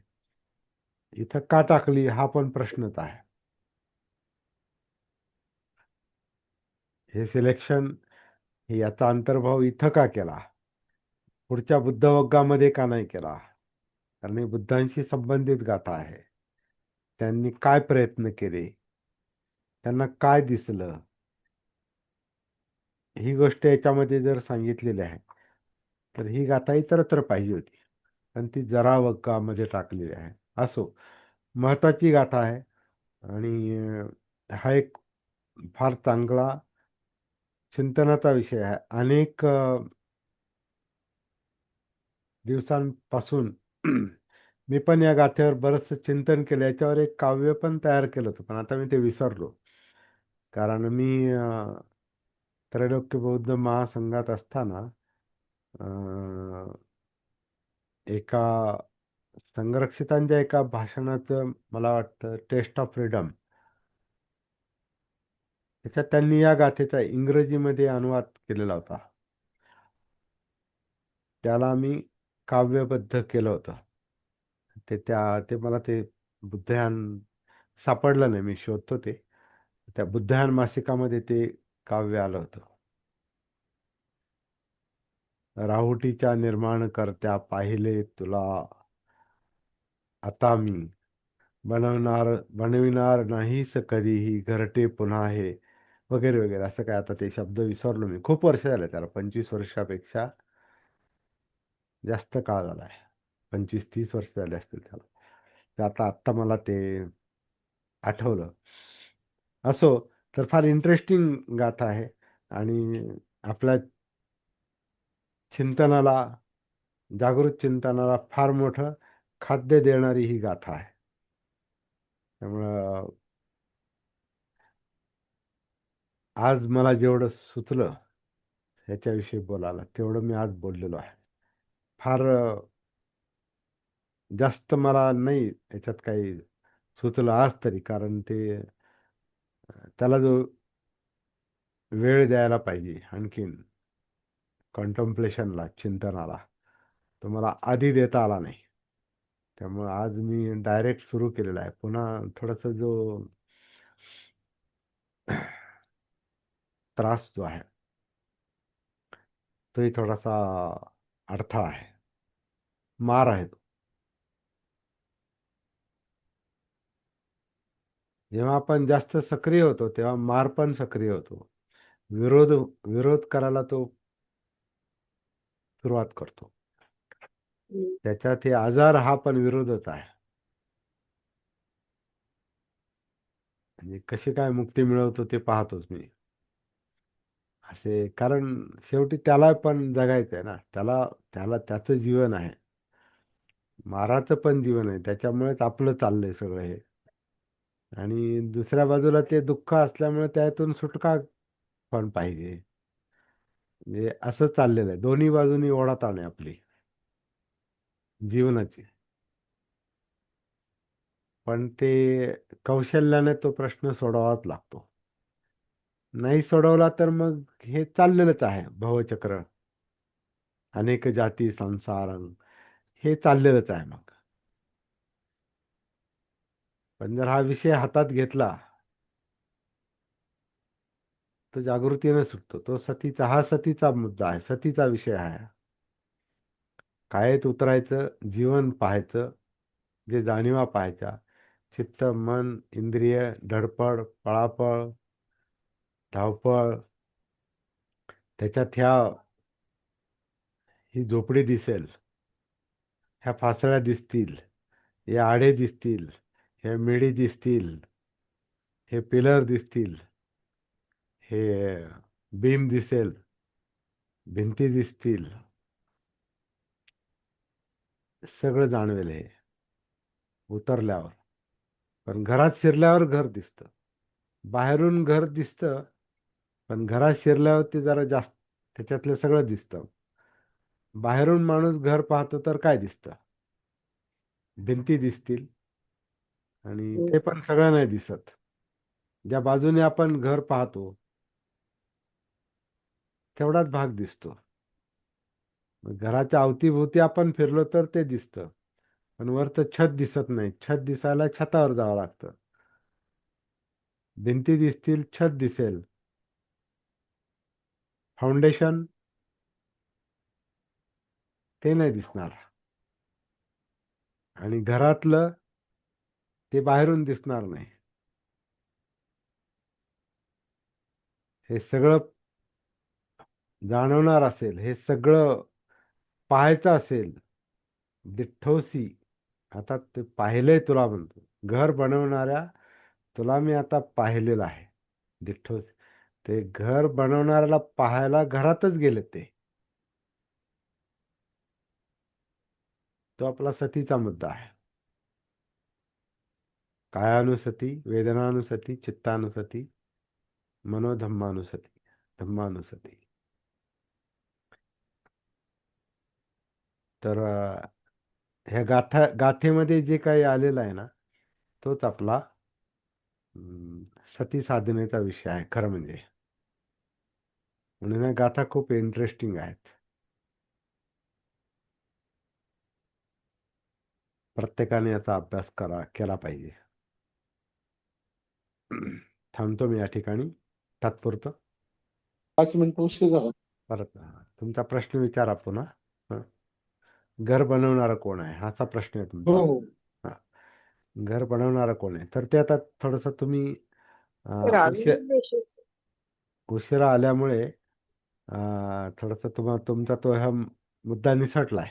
[SPEAKER 1] इथं का टाकली हा पण प्रश्नच आहे. हे सिलेक्शन, याचा अंतर्भाव इथं का केला, पुढच्या बुद्धवग्गामध्ये का नाही केला? कारण ही बुद्धांशी संबंधित गाथा आहे. त्यांनी काय प्रयत्न केले, त्यांना काय दिसलं, ही गोष्ट याच्यामध्ये जर सांगितलेली आहे, तर ही गाथा इतरत्र पाहिजे होती, पण ती जरा वग्गामध्ये टाकलेली आहे. असो, महत्वाची गाथा आहे. आणि हा एक फार चांगला चिंतनाचा विषय आहे. अनेक दिवसांपासून मी पण या गाथेवर बरंचसं चिंतन केलं, याच्यावर एक काव्य पण तयार केलं होतं, पण आता मी ते विसरलो. कारण मी त्रैलोक्य बौद्ध महासंघात असताना अ, एका संरक्षितांच्या एका भाषणाचं, मला वाटतं टेस्ट ऑफ फ्रीडम, त्याच्यात त्यांनी या गाथेचा इंग्रजीमध्ये अनुवाद केलेला होता. त्याला मी काव्यबद्ध केलं होतं. ते मला ते बुद्धयान सापडलं नाही, मी शोधतो ते. त्या बुद्धयान मासिकामध्ये ते काव्य आलं होतं. राहुटीच्या निर्माणकर्त्या पाहिले तुला, आता मी बनविणार नाहीस कधीही घरटे पुन्हा हे, वगैरे वगैरे, असं काय. आता ते शब्द विसरलो मी, खूप वर्ष झाले त्याला, 25 वर्षापेक्षा जास्त काळ झाला आहे. 25-30 वर्ष झाले असतील त्याला. ते आत्ता मला ते आठवलं. असो, तर फार इंटरेस्टिंग गाथा आहे आणि आपल्या चिंतनाला, जागृत चिंतनाला फार मोठं खाद्य देणारी ही गाथा आहे. त्यामुळं आज मला जेवढं सुचलं ह्याच्याविषयी बोलायला. तेवढं मी आज बोललेलो आहे. फार जास्त मला नाही याच्यात काही सुचलं आज तरी, कारण ते त्याला जो वेळ द्यायला पाहिजे आणखीन कॉन्टम्प्लेशनला, चिंतनाला, तो मला आधी देता आला नाही. त्यामुळे आज मी डायरेक्ट सुरू केलेला आहे. पुन्हा थोडासा जो त्रास जो आहे तोही थोडासा अडथळा आहे, मार आहे तो. जेव्हा आपण जास्त सक्रिय होतो तेव्हा मार पण सक्रिय होतो. विरोध विरोध करायला तो सुरुवात करतो. त्याच्यात हे आजार हा पण विरोधच आहे. म्हणजे कशी काय मुक्ती मिळवतो ते पाहतोच मी असे. कारण शेवटी त्याला पण जगायचं आहे ना, त्याला त्याला त्याचं जीवन आहे, माराचं पण जीवन आहे. त्याच्यामुळेच आपलं चाललंय सगळं हे. आणि दुसऱ्या बाजूला ते दुःख असल्यामुळे त्यातून सुटका पण पाहिजे. म्हणजे असं चाललेलं आहे, दोन्ही बाजूनी ओढाताण आहे आपली जीवनाची. पण ते कौशल्याने तो प्रश्न सोडवावाच लागतो. नाही सोडवला तर मग हे चाललेलंच आहे भवचक्र, अनेक जाती संसार, हे चाललेलंच आहे मग. पण जर हा विषय हातात घेतला तर जागृतीने सुटतो. तो सतीचा, हा सतीचा मुद्दा आहे, सतीचा विषय आहे. कायेत उतरायचं, जीवन पाहायचं, जे जाणीवा पाहायच्या, चित्त मन इंद्रिय, धडपड पळापळ धावपळ, त्याच्यात ही झोपडी दिसेल, ह्या फासळ्या दिसतील, हे आडे दिसतील, हे मेढी दिसतील, हे पिलर दिसतील, हे बीम दिसेल, भिंती दिसतील, सगळं जाणवेल हे उतरल्यावर. पण घरात शिरल्यावर घर दिसतं. बाहेरून घर दिसतं, पण घरात शिरल्यावर ते जरा जास्त त्याच्यातलं सगळं दिसतं. बाहेरून माणूस घर पाहतो तर काय दिसतं? भिंती दिसतील, आणि ते पण सगळं नाही दिसत. ज्या बाजूने आपण घर पाहतो तेवढाच भाग दिसतो. मग घराच्या अवतीभोवती आपण फिरलो तर ते दिसतं, पण वरचं छत दिसत नाही. छत दिसायला छतावर जावं लागतं. भिंती दिसतील, छत दिसेल, फाउंडेशन ते नाही दिसणार. आणि घरातलं ते बाहेरून दिसणार नाही. हे सगळं जाणवणार असेल, हे सगळं पाहायचं असेल दिठ्ठोसी. आता ते पाहिलंय तुला म्हणतो, घर बनवणाऱ्या तुला मी आता पाहिलेलं आहे दिठ्ठोस. ते घर बनवणाऱ्याला पाहायला घरातच गेले ते. तो आपला सतीचा मुद्दा आहे. कायानुसती, वेदनानुसती, चित्तानुसती, मनोधम्मानुसती, धम्मानुसती. तर ह्या गाथेमध्ये जे काही आलेलं आहे ना, तोच आपला सती साधनेचा विषय आहे खरं म्हणजे. म्हणून या गाथा खूप इंटरेस्टिंग आहेत. प्रत्येकाने याचा अभ्यास केला पाहिजे. थांबतो मी या ठिकाणी तात्पुरतं.
[SPEAKER 2] 5 मिनिटं उशीर झाला.
[SPEAKER 1] परत तुमचा प्रश्न विचारा पुन्हा. हं. घर बनवणारा कोण आहे, हाचा प्रश्न आहे
[SPEAKER 2] हो
[SPEAKER 1] तुमचा.
[SPEAKER 2] हो.
[SPEAKER 1] हा, घर बनवणारा कोण आहे, तर ते आता थोडस तुम्ही उशीर उशिरा आल्यामुळे थोडस तुमचा तो हा मुद्दा निसटलाय.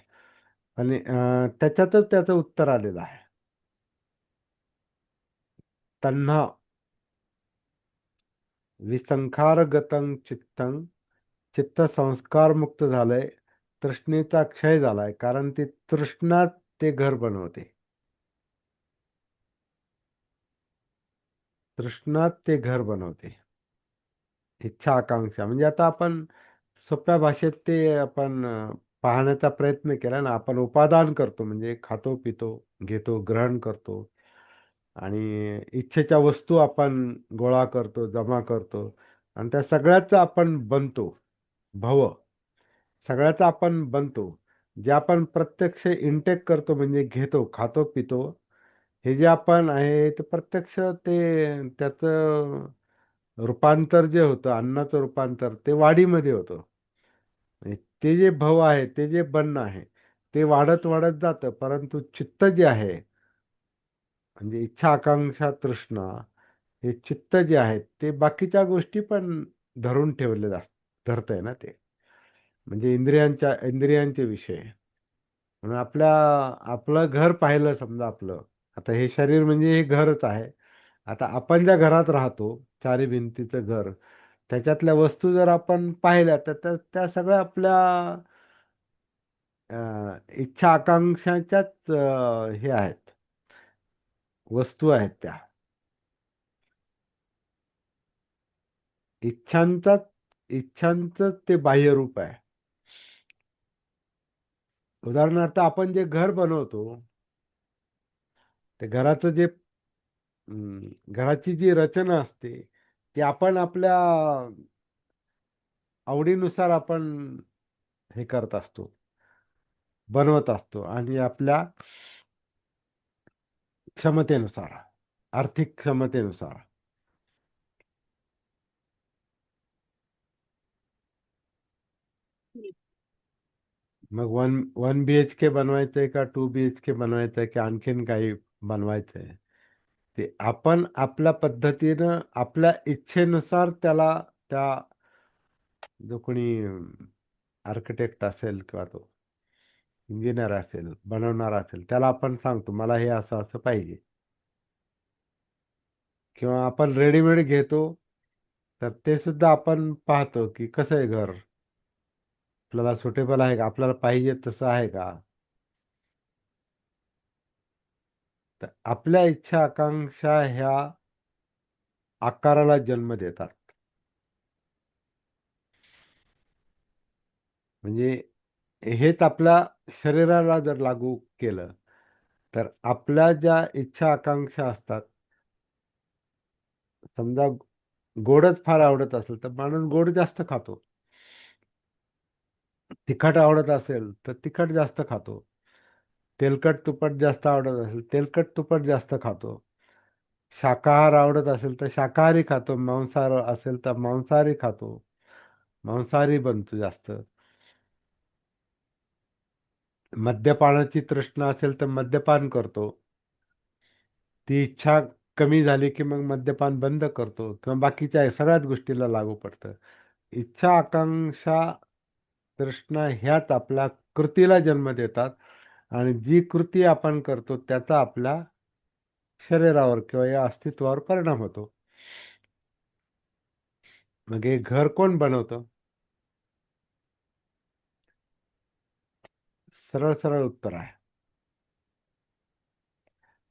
[SPEAKER 1] आणि त्याच्यातच त्याचं उत्तर आलेलं आहे. तन्हा विसंखारगतं चित्तं, चित्त संस्कार मुक्त झालंय, तृष्णेचा क्षय झालाय. कारण ती तृष्णा ते घर बनवते. तृष्णात ते घर बनवते. इच्छा आकांक्षा म्हणजे आता आपण सोप्या भाषेत ते आपण पाहण्याचा प्रयत्न केला ना. आपण उपादान करतो म्हणजे खातो पितो घेतो ग्रहण करतो आणि इच्छेच्या वस्तू आपण गोळा करतो जमा करतो आणि त्या सगळ्याचा आपण बनतो भव. सगळ्याचा आपण बनतो. जे आपण प्रत्यक्ष इंटेक करतो म्हणजे घेतो खातो पितो, हे जे आपण आहे ते प्रत्यक्ष ते त्याचं रूपांतर जे होतं अन्नाचं रूपांतर ते वाढीमध्ये होतं. म्हणजे ते जे भव आहे ते जे बन्न आहे ते वाढत वाढत जातं, परंतु चित्त जे आहे म्हणजे इच्छा आकांक्षा तृष्णा हे चित्त जे आहे ते बाकीच्या गोष्टी पण धरून ठेवले धरतंय ना ते. म्हणजे इंद्रियांचे विषय. म्हणून आपलं घर पाहिलं समजा आपलं. आता हे शरीर म्हणजे हे घरच आहे. आता आपण ज्या घरात राहतो चारी भिंतीचं घर, त्याच्यातल्या वस्तू जर आपण पाहिल्या तर त्या सगळ्या आपल्या इच्छा आकांक्षाच्याच हे आहेत, वस्तू आहेत त्या. इच्छांचाच इच्छांचं ते बाह्य रूप आहे. उदाहरणार्थ आपण जे घर बनवतो ते घराचं जे घराची जी रचना असते ती आपण आपल्या आवडीनुसार आपण हे करत असतो, बनवत असतो आणि आपल्या क्षमतेनुसार, आर्थिक क्षमतेनुसार. मग वन वन बी एच के बनवायचंय का 2 BHK बनवायचंय की आणखीन काही बनवायचंय, ते आपण आपल्या पद्धतीनं आपल्या इच्छेनुसार त्याला त्या जो कोणी आर्किटेक्ट असेल किंवा तो इंजिनियर असेल बनवणार असेल त्याला आपण सांगतो मला हे असं असं पाहिजे. किंवा आपण रेडीमेड घेतो तर ते सुद्धा आपण पाहतो की कसं आहे घर, आपल्याला सुटेबल आहे का, आपल्याला पाहिजे तसं आहे का. तर आपल्या इच्छा आकांक्षा ह्या आकाराला जन्म देतात. म्हणजे हेच आपल्या शरीराला जर लागू केलं तर आपल्या ज्या इच्छा आकांक्षा असतात, समजा गोडच फार आवडत असेल तर माणूस गोड जास्त खातो. तिखट आवडत असेल तर तिखट जास्त खातो. तेलकट तुपट जास्त आवडत असेल तेलकट तुपट जास्त खातो. शाकाहार आवडत असेल तर शाकाहारी खातो, मांसाहार असेल तर मांसाहारी खातो, मांसाहारी बनतो जास्त. मद्यपानाची तृष्णा असेल तर मद्यपान करतो. ती इच्छा कमी झाली की मग मद्यपान बंद करतो किंवा बाकीच्या सगळ्याच गोष्टीला लागू पडतं. इच्छा आकांक्षा तृष्णा ह्याच आपल्या कृतीला जन्म देतात आणि जी कृती आपण करतो त्याचा आपल्या शरीरावर किंवा या अस्तित्वावर परिणाम होतो. मग हे घर कोण बनवतं? सरळ सरळ उत्तर आहे.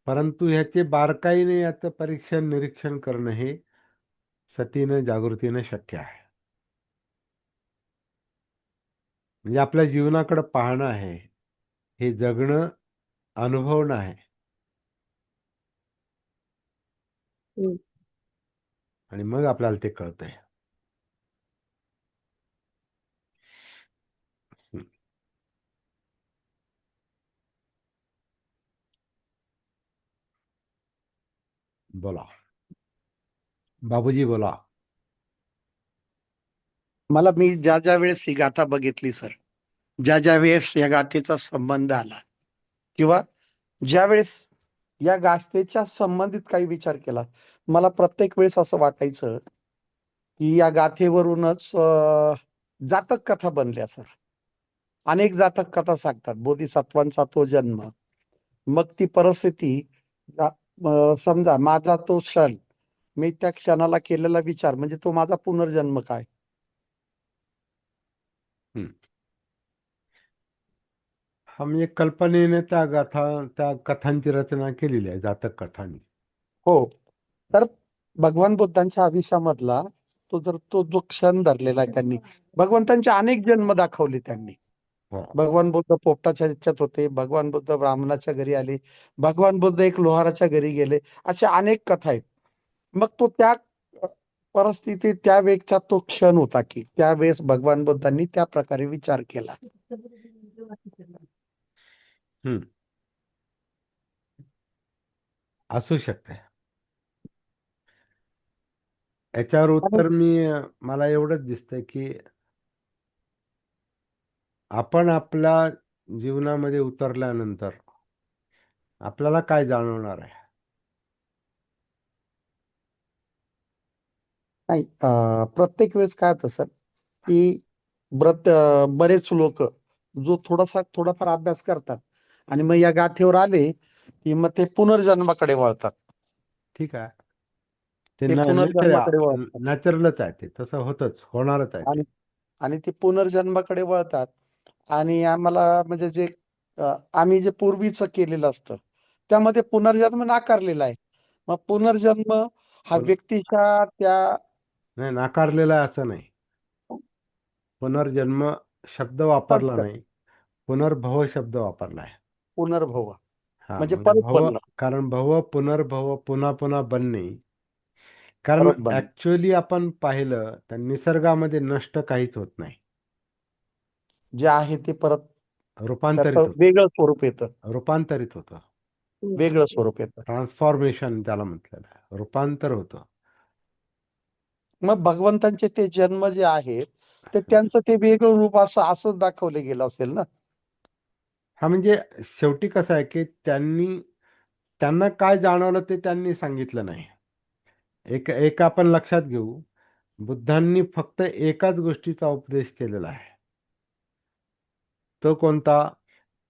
[SPEAKER 1] परंतु ह्याचे बारकाईने याचं परीक्षण निरीक्षण करणं हे सतीनं जागृतीनं शक्य आहे. म्हणजे आपल्या जीवनाकडे पाहणं आहे, हे जगणं अनुभवणं आहे.
[SPEAKER 2] हम्म.
[SPEAKER 1] आणि मग आपल्याला ते कळतंय. हं, बोला बाबूजी बोला.
[SPEAKER 3] मी ज्या ज्या वेळेस ही गाथा बघितली सर, ज्या ज्या वेळेस या गाथेचा संबंध आला किंवा ज्या वेळेस या गाथेच्या संबंधित काही विचार केला, मला प्रत्येक वेळेस असं वाटायचं की या गाथेवरूनच जातक कथा बनल्या सर. अनेक जातक कथा सांगतात बोधिसत्वांचा तो जन्म, मग ती परिस्थिती, समजा माझा तो क्षण, मी त्या क्षणाला केलेला विचार म्हणजे तो माझा पुनर्जन्म काय.
[SPEAKER 1] हं. हा म्हणजे कल्पनेने त्या कथांची रचना केलेली आहे जातक कथांनी.
[SPEAKER 3] हो, तर भगवान बुद्धांच्या आयुष्यामधला तो जर तो जो क्षण धरलेला आहे त्यांनी, भगवंतांचे अनेक जन्म दाखवले त्यांनी.
[SPEAKER 1] हो.
[SPEAKER 3] भगवान बुद्ध पोपटाच्या ह्याच्यात होते, भगवान बुद्ध ब्राह्मणाच्या घरी आले, भगवान बुद्ध एक लोहाराच्या घरी गेले, अशा अनेक कथा आहेत. मग तो त्या परिस्थितीत त्यावेळेचा तो क्षण होता की त्यावेळेस भगवान बुद्धांनी त्या प्रकारे विचार केला.
[SPEAKER 1] हम्म. असू शकते. याच्यावर उत्तर मला एवढंच दिसतंय की आपण आपल्या जीवनामध्ये उतरल्यानंतर आपल्याला काय जाणवणार आहे.
[SPEAKER 3] नाही प्रत्येक वेळेस काय होतं सर की बरेच लोक जो थोडाफार अभ्यास करतात आणि मग या गाठीवर आले की मग ते पुनर्जन्माकडे वळतात.
[SPEAKER 1] ठीक आहे. ते
[SPEAKER 3] ते पुनर्जन्माकडे वळतात
[SPEAKER 1] नॅचरलच आहे, ते तसं होणारच आहे ते.
[SPEAKER 3] आणि आणि ते पुनर्जन्माकडे वळतात आणि आम्हाला म्हणजे जे आम्ही जे पूर्वीच केलेलं असतं त्यामध्ये पुनर्जन्म नाकारलेला आहे. मग पुनर्जन्म हा व्यक्तीच्या त्या
[SPEAKER 1] नाही, नाकारलेला आहे असं नाही. पुनर्जन्म शब्द वापरला नाही, पुनर्भव शब्द वापरला आहे.
[SPEAKER 3] पुनर्भव
[SPEAKER 1] हा,
[SPEAKER 3] म्हणजे
[SPEAKER 1] म्हणजे
[SPEAKER 3] परत बनणं,
[SPEAKER 1] कारण भव पुनर्भव पुन्हा पुन्हा बनणे. कारण
[SPEAKER 3] परत बनणं
[SPEAKER 1] ऍक्च्युअली आपण पाहिलं तर निसर्गामध्ये नष्ट काहीच होत नाही,
[SPEAKER 3] जे आहे ते परत
[SPEAKER 1] रूपांतरित
[SPEAKER 3] त्याचं
[SPEAKER 1] होत,
[SPEAKER 3] वेगळं स्वरूप येतं,
[SPEAKER 1] रूपांतरित होतं.
[SPEAKER 3] वेगळं स्वरूप येतं.
[SPEAKER 1] ट्रान्सफॉर्मेशन त्याला म्हटलेलं आहे, रूपांतर होतं.
[SPEAKER 3] मग भगवंतांचे ते जन्म जे आहेत ते त्यांचं ते वेगळं रूप असं दाखवले गेलं असेल ना.
[SPEAKER 1] हा, म्हणजे शेवटी कसं आहे की त्यांना काय जाणवलं ते त्यांनी सांगितलं नाही. एक आपण लक्षात घेऊ, बुद्धांनी फक्त एकाच गोष्टीचा उपदेश केलेला आहे. तो कोणता?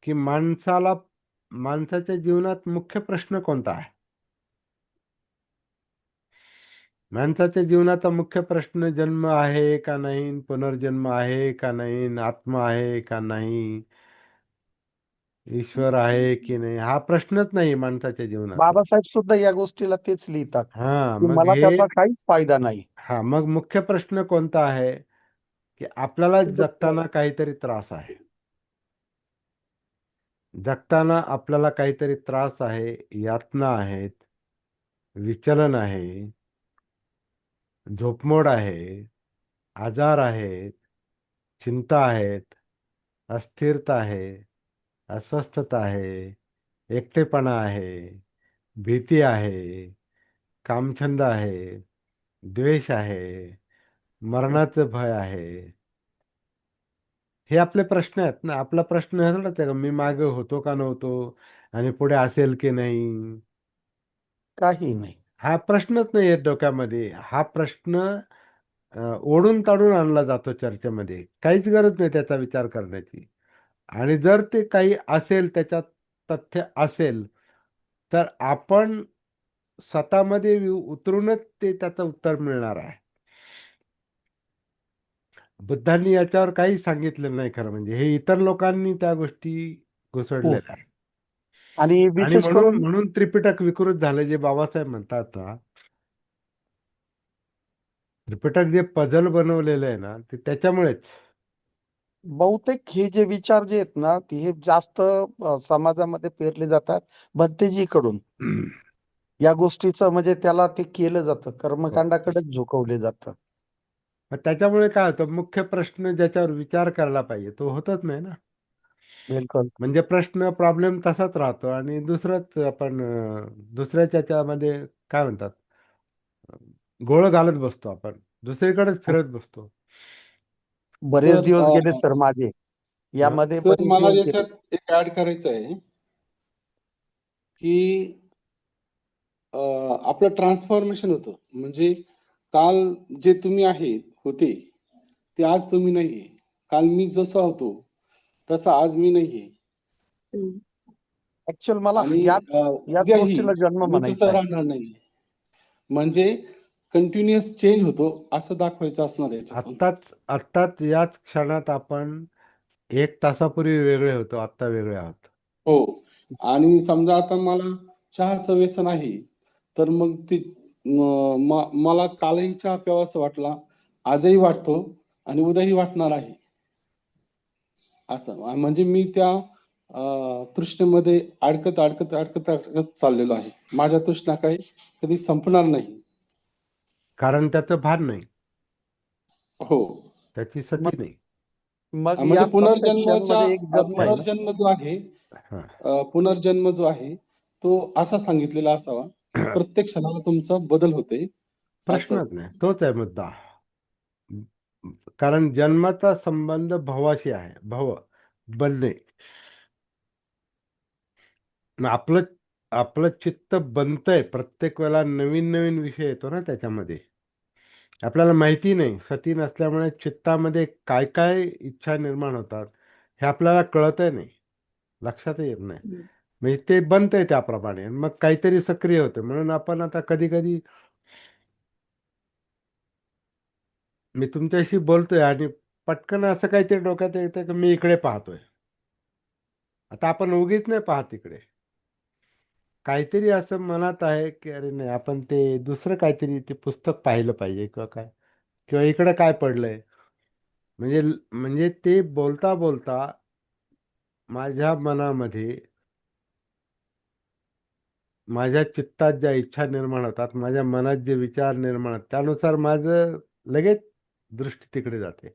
[SPEAKER 1] की माणसाच्या जीवनात मुख्य प्रश्न कोणता आहे. माणसाच्या जीवनाचा मुख्य प्रश्न जन्म आहे का नाही, पुनर्जन्म आहे का नाही, आत्मा आहे का नाही, ईश्वर आहे की नाही, हा प्रश्नच नाही माणसाच्या जीवनातला.
[SPEAKER 3] बाबासाहेब सुद्धा या गोष्टीला तेच लिहितात
[SPEAKER 1] हा,
[SPEAKER 3] की
[SPEAKER 1] मग
[SPEAKER 3] मला त्याचा काहीच फायदा नाही.
[SPEAKER 1] मग मुख्य प्रश्न कोणता आहे? की आपल्याला जगताना काहीतरी त्रास आहे. जगताना आपल्याला काहीतरी त्रास आहे, यातना आहेत, विचलन आहे, झोपमोड आहे, आजार आहेत, चिंता आहेत, अस्थिरता आहे, अस्वस्थता आहे, एकटेपणा आहे, भीती आहे, कामछंद आहे, द्वेष आहे, मरणाचं भय आहे. हे आपले प्रश्न आहेत ना. आपला प्रश्न आहे थोडाच आहे का मी मागे होतो का नव्हतो आणि पुढे असेल की नाही.
[SPEAKER 3] काही नाही.
[SPEAKER 1] हा प्रश्नच नाही येत डोक्यामध्ये. हा प्रश्न ओढून ताडून आणला जातो चर्चेमध्ये. काहीच गरज नाही त्याचा विचार करण्याची. आणि जर ते काही असेल, त्याच्यात तथ्य असेल, तर आपण स्वतःमध्ये उतरूनच ते त्याचं उत्तर मिळणार आहे. बुद्धांनी याच्यावर काही सांगितलं नाही खरं म्हणजे. हे इतर लोकांनी त्या गोष्टी
[SPEAKER 3] हो.
[SPEAKER 1] घुसडलेल्या आहेत.
[SPEAKER 3] आणि
[SPEAKER 1] आणि
[SPEAKER 3] विशेष
[SPEAKER 1] म्हणून
[SPEAKER 3] करून
[SPEAKER 1] म्हणून त्रिपिटक विकृत झालं, जे बाबासाहेब म्हणतात ना. त्रिपिटक जे पझल बनवलेलं आहे ना, ते त्याच्यामुळेच.
[SPEAKER 3] बहुतेक हे जे विचार जे आहेत ना ते हे जास्त समाजामध्ये पेरले जातात भंतेजीकडून. या गोष्टीचं म्हणजे त्याला ते केलं जातं, कर्मकांडाकडेच झुकवले जातं.
[SPEAKER 1] मग त्याच्यामुळे काय होतं, मुख्य प्रश्न ज्याच्यावर विचार करायला पाहिजे तो होतच नाही ना.
[SPEAKER 3] बिलकुल.
[SPEAKER 1] म्हणजे प्रॉब्लेम तसाच राहतो आणि दुसरंच आपण दुसऱ्याच्या त्याच्यामध्ये काय म्हणतात, गोळ घालत बसतो आपण, दुसरीकडेच फिरत बसतो.
[SPEAKER 3] बरेच
[SPEAKER 4] सर
[SPEAKER 3] दिवस गेले सर माझे
[SPEAKER 1] हं?
[SPEAKER 3] यामध्ये,
[SPEAKER 4] सर
[SPEAKER 3] बरेच
[SPEAKER 4] मला
[SPEAKER 3] दिवस गेले.
[SPEAKER 4] याच्यात एक ऍड करायचं आहे की आपलं ट्रान्सफॉर्मेशन होतं. म्हणजे काल जे तुम्ही होते ते आज तुम्ही नाहीये. काल मी जसा होतो तसा आज मी नाहीये.
[SPEAKER 3] ऍक्च्युअल मला
[SPEAKER 4] आणि
[SPEAKER 3] याच
[SPEAKER 4] उद्याही
[SPEAKER 3] गोष्टीला जन्म
[SPEAKER 4] मी
[SPEAKER 3] म्हणायचा
[SPEAKER 4] तसं
[SPEAKER 3] आहे.
[SPEAKER 4] राहणार नाही. म्हणजे कंटिन्युअस चेंज होतो असं दाखवायचं असणार याच्यातून.
[SPEAKER 1] आत्ताच याच क्षणात आपण 1 तासापूर्वी वेगळे होतो, आत्ता वेगळे आहोत.
[SPEAKER 4] हो. आणि समजा आता मला चहाचं व्यसन आहे, तर मग ते मला कालही चहा प्यावासा वाटला, आजही वाटतो आणि उद्याही वाटणार आहे. असं म्हणजे मी त्या तृष्णेमध्ये अडकत चाललेलो आहे. माझ्या तृष्णा काही कधी संपणार नाही.
[SPEAKER 1] कारण त्याचं भान नाही,
[SPEAKER 4] हो.
[SPEAKER 1] त्याची सती
[SPEAKER 3] मग
[SPEAKER 1] नाही.
[SPEAKER 3] मग
[SPEAKER 4] म्हणजे
[SPEAKER 3] या प्रत्येक क्षणमध्ये एक जन्म आहे ना.
[SPEAKER 4] पुनर्जन्म जो आहे,
[SPEAKER 1] हा.
[SPEAKER 4] पुनर्जन्म जो आहे तो असा सांगितलेला असावा की प्रत्येक क्षणाला तुमचा बदल होते असं.
[SPEAKER 1] प्रश्नच नाही, तोच आहे मुद्दा. कारण जन्माचा संबंध भवाशी आहे, भव बनणे. मग आपलं आपलं चित्त बनतंय, प्रत्येक वेळेला नवीन नवीन विषय येतो ना त्याच्यामध्ये. आपल्याला माहिती नाही, सती नसल्यामुळे चित्तामध्ये काय काय इच्छा निर्माण होतात हे आपल्याला कळतही नाही, लक्षातही येत नाही. म्हणजे ते बनतंय त्याप्रमाणे, मग काहीतरी सक्रिय होते. म्हणून आपण आता कधी कधी मी तुमच्याशी बोलतोय आणि पटकन असं काहीतरी डोक्यात येतं की मी इकडे पाहतोय. आता आपण उगीच नाही पाहत इकडे, काहीतरी असं मनात आहे की अरे नाही, आपण ते दुसरं काहीतरी ते पुस्तक पाहिलं पाहिजे किंवा काय, किंवा इकडे काय पडलंय. म्हणजे ते बोलता बोलता माझ्या मनामध्ये, माझ्या चित्तात ज्या इच्छा निर्माण होतात, माझ्या मनात जे विचार निर्माण होतात, त्यानुसार माझं लगेच दृष्टी तिकडे जाते.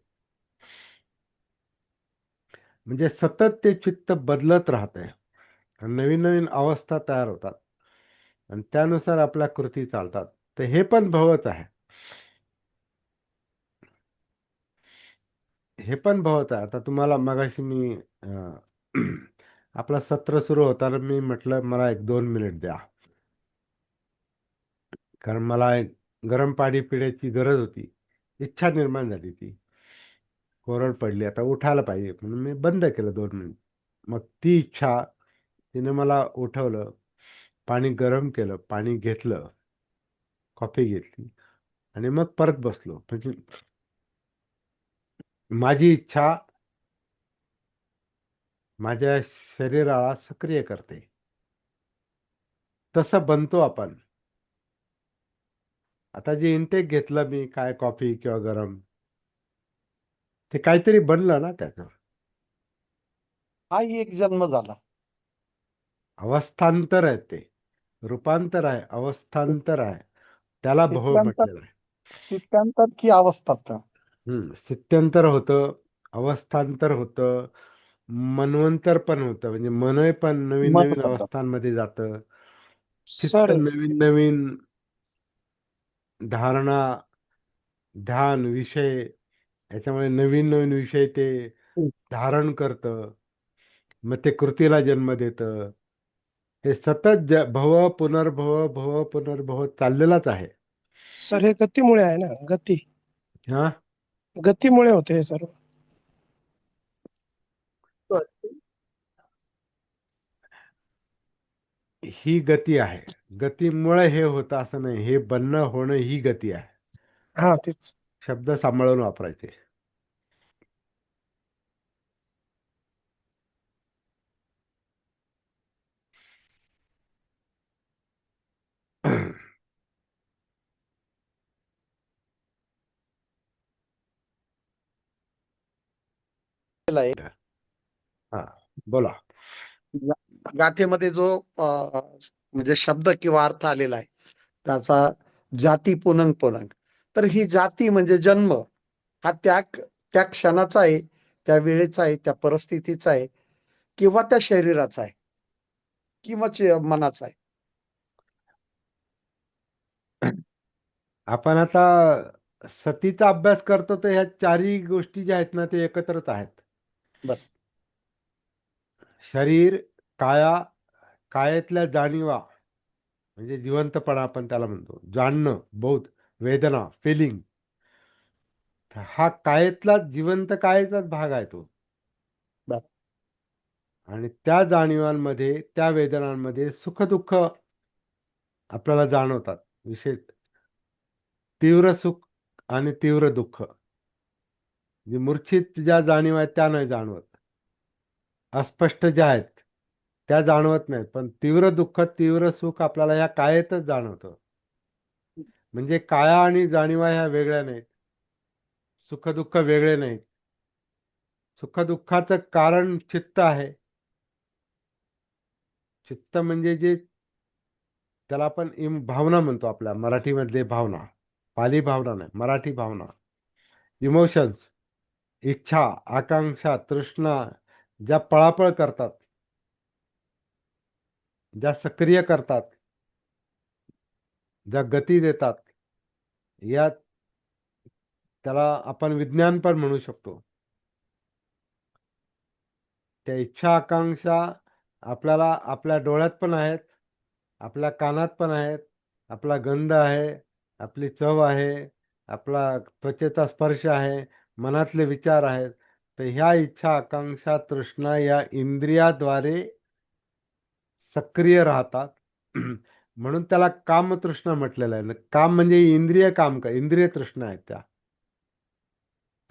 [SPEAKER 1] म्हणजे सतत ते चित्त बदलत राहतंय, नवीन नवीन अवस्था तयार होतात आणि त्यानुसार आपल्या कृती चालतात. तर हे पण भवच आहे, हे पण भवत आहे. आता तुम्हाला मगाशी मी आपलं सत्र सुरू होताना मी म्हटलं मला 1-2 मिनिट द्या, कारण मला एक गरम पाणी पिण्याची गरज होती, इच्छा निर्माण झाली, ती कोरड पडली, आता उठायला पाहिजे म्हणून मी बंद केलं 2 मिनिट. मग ती इच्छा, तिने मला उठवलं, पाणी गरम केलं, पाणी घेतलं, कॉफी घेतली आणि मग परत बसलो. म्हणजे माझी इच्छा माझ्या शरीराला सक्रिय करते. तसं बनतो आपण. आता जे इनटेक घेतलं मी, काय कॉफी किंवा गरम, ते काहीतरी बनलं ना त्याचं.
[SPEAKER 3] हाही एक जन्म झाला.
[SPEAKER 1] अवस्थांतर आहे ते, रूपांतर आहे, अवस्थांतर आहे, त्याला भव
[SPEAKER 3] स्थित्यांतर
[SPEAKER 1] म्हटलेलं आहे.
[SPEAKER 3] स्थित्यांतर की अवस्थांतर.
[SPEAKER 1] स्थित्यंतर होतं, अवस्थांतर होतं, मनवंतर पण होतं. म्हणजे मनय पण नवीन
[SPEAKER 3] मन
[SPEAKER 1] नवीन
[SPEAKER 3] पद्धत.
[SPEAKER 1] अवस्थांमध्ये जातं. चित्त
[SPEAKER 2] सर
[SPEAKER 1] नवीन नवीन धारणा, ध्यान, विषय, याच्यामुळे नवीन नवीन विषय ते धारण करतं, मग ते कृतीला जन्म देतं. हे सतत भव पुनर्भव, भव पुनर्भव चाललेलाच आहे.
[SPEAKER 2] सर हे गतीमुळे आहे ना, गती
[SPEAKER 1] हा,
[SPEAKER 2] गतीमुळे होते हे सर्व.
[SPEAKER 1] ही गती आहे. गतीमुळे हे होतं असं नाही, हे बनणं होणं ही गती आहे.
[SPEAKER 2] हा तेच.
[SPEAKER 1] शब्द सांभाळून वापरायचे.
[SPEAKER 3] आहे.
[SPEAKER 1] हा, बोला.
[SPEAKER 3] गाथेमध्ये जो म्हणजे शब्द किंवा अर्थ आलेला आहे त्याचा जाती पुनंग पुनंग. तर ही जाती म्हणजे जन्म हा त्या त्या क्षणाचा आहे, त्या वेळेचा आहे, त्या परिस्थितीचा आहे, किंवा त्या शरीराचा आहे, किंवा मनाचा आहे.
[SPEAKER 1] आपण आता सतीचा अभ्यास करतो, तर ह्या चारही गोष्टी ज्या आहेत ना, ते एकत्रच आहेत.
[SPEAKER 3] बर.
[SPEAKER 1] शरीर, काया, कायातल्या जाणीवा, म्हणजे जिवंतपणा आपण त्याला म्हणतो, जाणणं, बोध, वेदना, फिलिंग, हा कायेतला, जिवंत कायेचाच भाग आहे तो.
[SPEAKER 3] बर.
[SPEAKER 1] आणि त्या जाणीवांमध्ये, त्या वेदनांमध्ये सुख दुःख आपल्याला जाणवतात. विशेष तीव्र सुख आणि तीव्र दुःख. म्हणजे मूर्छित ज्या जाणीवा आहेत त्या नाही जाणवत, अस्पष्ट ज्या आहेत त्या जाणवत नाहीत, पण तीव्र दुःख, तीव्र सुख आपल्याला ह्या कायेतच जाणवतं. म्हणजे काया आणि जाणीवा ह्या वेगळ्या नाहीत. सुखदुःख वेगळे नाहीत. सुखदुःखाचं कारण चित्त आहे. चित्त म्हणजे जे त्याला आपण भावना म्हणतो, आपल्या मराठीमधले भावना, पाली भावना नाही, मराठी भावना, इमोशन्स, इच्छा, आकांक्षा, तृष्णा, ज्या पळापळ करतात, ज्या सक्रिय करतात, ज्या गती देतात, या त्याला आपण विज्ञान पण म्हणू शकतो. त्या इच्छा आकांक्षा आपल्याला आपल्या डोळ्यात पण आहेत, आपल्या कानात पण आहेत, आपला गंध आहे, आपली चव आहे, आपला त्वचेचा स्पर्श आहे, मनातले विचार आहेत. तर ह्या इच्छा आकांक्षा तृष्णा या इंद्रियाद्वारे सक्रिय राहतात. म्हणून त्याला कामतृष्णा म्हटलेलं आहे. काम म्हणजे इंद्रिय काम का, इंद्रिय तृष्णा आहेत त्या.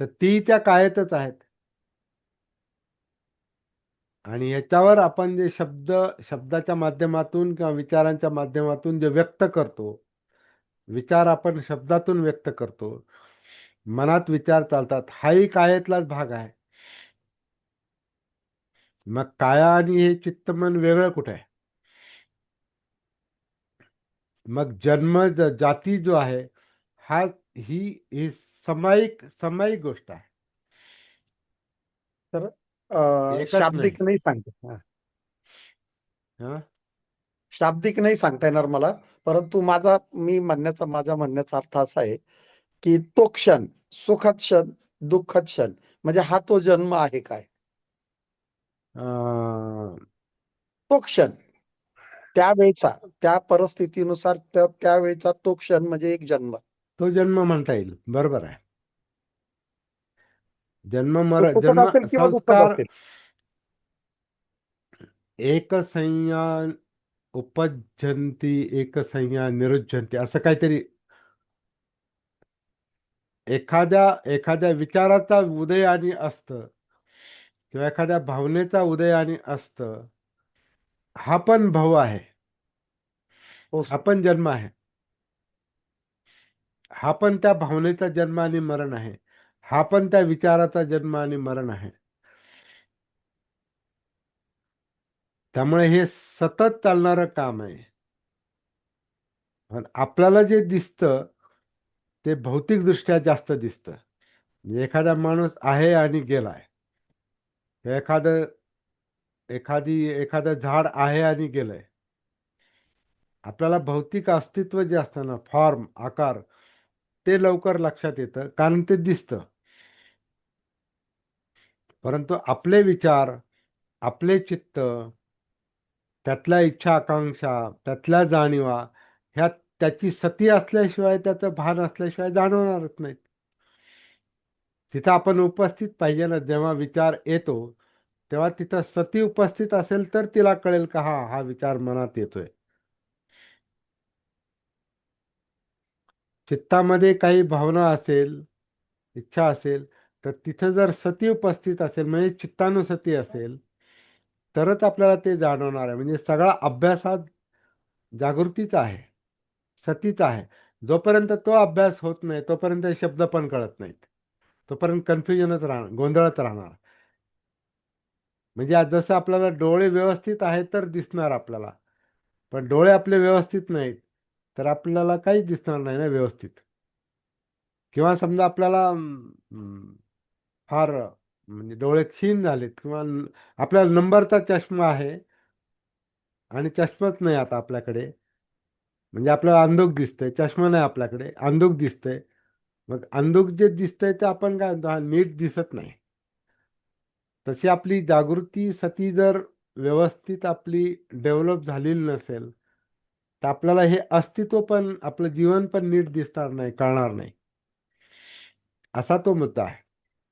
[SPEAKER 1] तर ती त्या कायतच आहेत. आणि ह्याच्यावर आपण जे शब्दाच्या माध्यमातून किंवा विचारांच्या माध्यमातून जे व्यक्त करतो, विचार आपण शब्दातून व्यक्त करतो, मनात विचार चालतात, हाही कायेतलाच भाग आहे. मग काया आणि हे चित्त मन वेगळं कुठे आहे? मग जन्म जाती जो आहे, ही सामायिक गोष्ट आहे.
[SPEAKER 3] तर
[SPEAKER 1] एकच
[SPEAKER 3] शाब्दिक
[SPEAKER 1] नाही.
[SPEAKER 3] नाही सांगता
[SPEAKER 1] हा?
[SPEAKER 3] शाब्दिक नाही सांगता येणार मला, परंतु माझ्या म्हणण्याचा अर्थ असा आहे की तो क्षण, सुखद क्षण, दुःखद क्षण, म्हणजे हा तो जन्म आहे काय?
[SPEAKER 1] अं,
[SPEAKER 3] तो क्षण, त्यावेळचा, त्या परिस्थितीनुसार त्यावेळचा तो क्षण म्हणजे एक जन्म.
[SPEAKER 1] तो जन्म म्हणता येईल, बरोबर आहे.
[SPEAKER 3] तो सुखद
[SPEAKER 1] जन्म
[SPEAKER 3] असेल किंवा दुःखद
[SPEAKER 1] संस्कार
[SPEAKER 3] असेल.
[SPEAKER 1] एक संज्ञा उपजन्ति एक संज्ञा निरुज्यन्ति, असं काहीतरी. एखाद्या विचाराचा उदय आणि अस्त किंवा एखाद्या भावनेचा उदय आणि अस्त हा पण भाव आहे,
[SPEAKER 3] हो
[SPEAKER 1] हा
[SPEAKER 3] सर.
[SPEAKER 1] पण जन्म आहे. हा पण त्या भावनेचा जन्म आणि मरण आहे, हा पण त्या विचाराचा जन्म आणि मरण आहे. त्यामुळे हे सतत चालणारं काम आहे. पण आपल्याला जे दिसतं ते भौतिकदृष्ट्या जास्त दिसतं. म्हणजे एखादा माणूस आहे आणि गेलाय, एखादं झाड आहे आणि गेलंय. आपल्याला भौतिक अस्तित्व जे असतं ना, फॉर्म, आकार, ते लवकर लक्षात येतं कारण ते दिसतं. परंतु आपले विचार, आपले चित्त, त्यातल्या इच्छा आकांक्षा, त्यातल्या जाणीवा, ह्या त्याची सती असल्याशिवाय, त्याचं भान असल्याशिवाय जाणवणारच नाहीत. तिथं आपण उपस्थित पाहिजे ना. जेव्हा विचार येतो तेव्हा तिथं सती उपस्थित असेल तर तिला कळेल का हा विचार मनात येतोय. चित्तामध्ये काही भावना असेल, इच्छा असेल, तर तिथं जर सती उपस्थित असेल म्हणजे चित्तानुसती असेल तरच आपल्याला ते जाणवणार आहे. म्हणजे सगळा अभ्यास हा जागृतीचा आहे, सतीचा आहे. जोपर्यंत तो अभ्यास होत नाही तोपर्यंत शब्द पण कळत नाहीत, तोपर्यंत कन्फ्युजनच राहणार, गोंधळत राहणार. म्हणजे आज जसं आपल्याला डोळे व्यवस्थित आहेत तर दिसणार आपल्याला, पण डोळे आपले व्यवस्थित नाहीत तर आपल्याला काहीच दिसणार नाही ना व्यवस्थित. किंवा समजा आपल्याला फार म्हणजे डोळे क्षीण झालेत किंवा आपल्याला नंबरचा चष्मा आहे आणि चष्माच नाही आता आपल्याकडे, म्हणजे आपल्याला अंधुक दिसतंय, चष्मा नाही आपल्याकडे, अंधुक दिसतंय. मग अंधुक जे दिसतंय ते आपण काय म्हणतो, हा नीट दिसत नाही. तशी आपली जागृती सती जर व्यवस्थित आपली डेव्हलप झालेली नसेल तर आपल्याला हे अस्तित्व पण, आपलं जीवन पण नीट दिसणार नाही, कळणार नाही. असा तो मुद्दा आहे.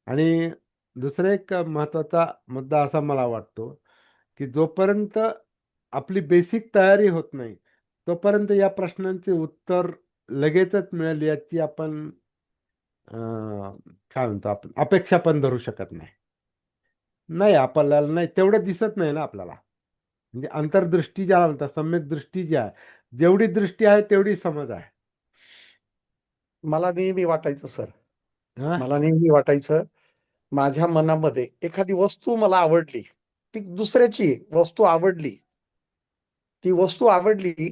[SPEAKER 1] आणि दुसरा एक महत्वाचा मुद्दा असा मला वाटतो की जोपर्यंत आपली बेसिक तयारी होत नाही तोपर्यंत या प्रश्नांचे उत्तर लगेचच मिळेल याची आपण काय म्हणतो, आपण अपेक्षा पण धरू शकत नाही. नाही, आपल्याला नाही तेवढं दिसत नाही ना आपल्याला. म्हणजे अंतर्दृष्टी ज्याला म्हणतात, सम्यक दृष्टी जी आहे, जेवढी दृष्टी आहे तेवढी समज आहे.
[SPEAKER 3] मला नेहमी वाटायचं सर
[SPEAKER 1] हा?
[SPEAKER 3] मला नेहमी वाटायचं माझ्या मनामध्ये एखादी वस्तू मला आवडली, ती दुसऱ्याची आहे, वस्तू आवडली, ती वस्तू आवडली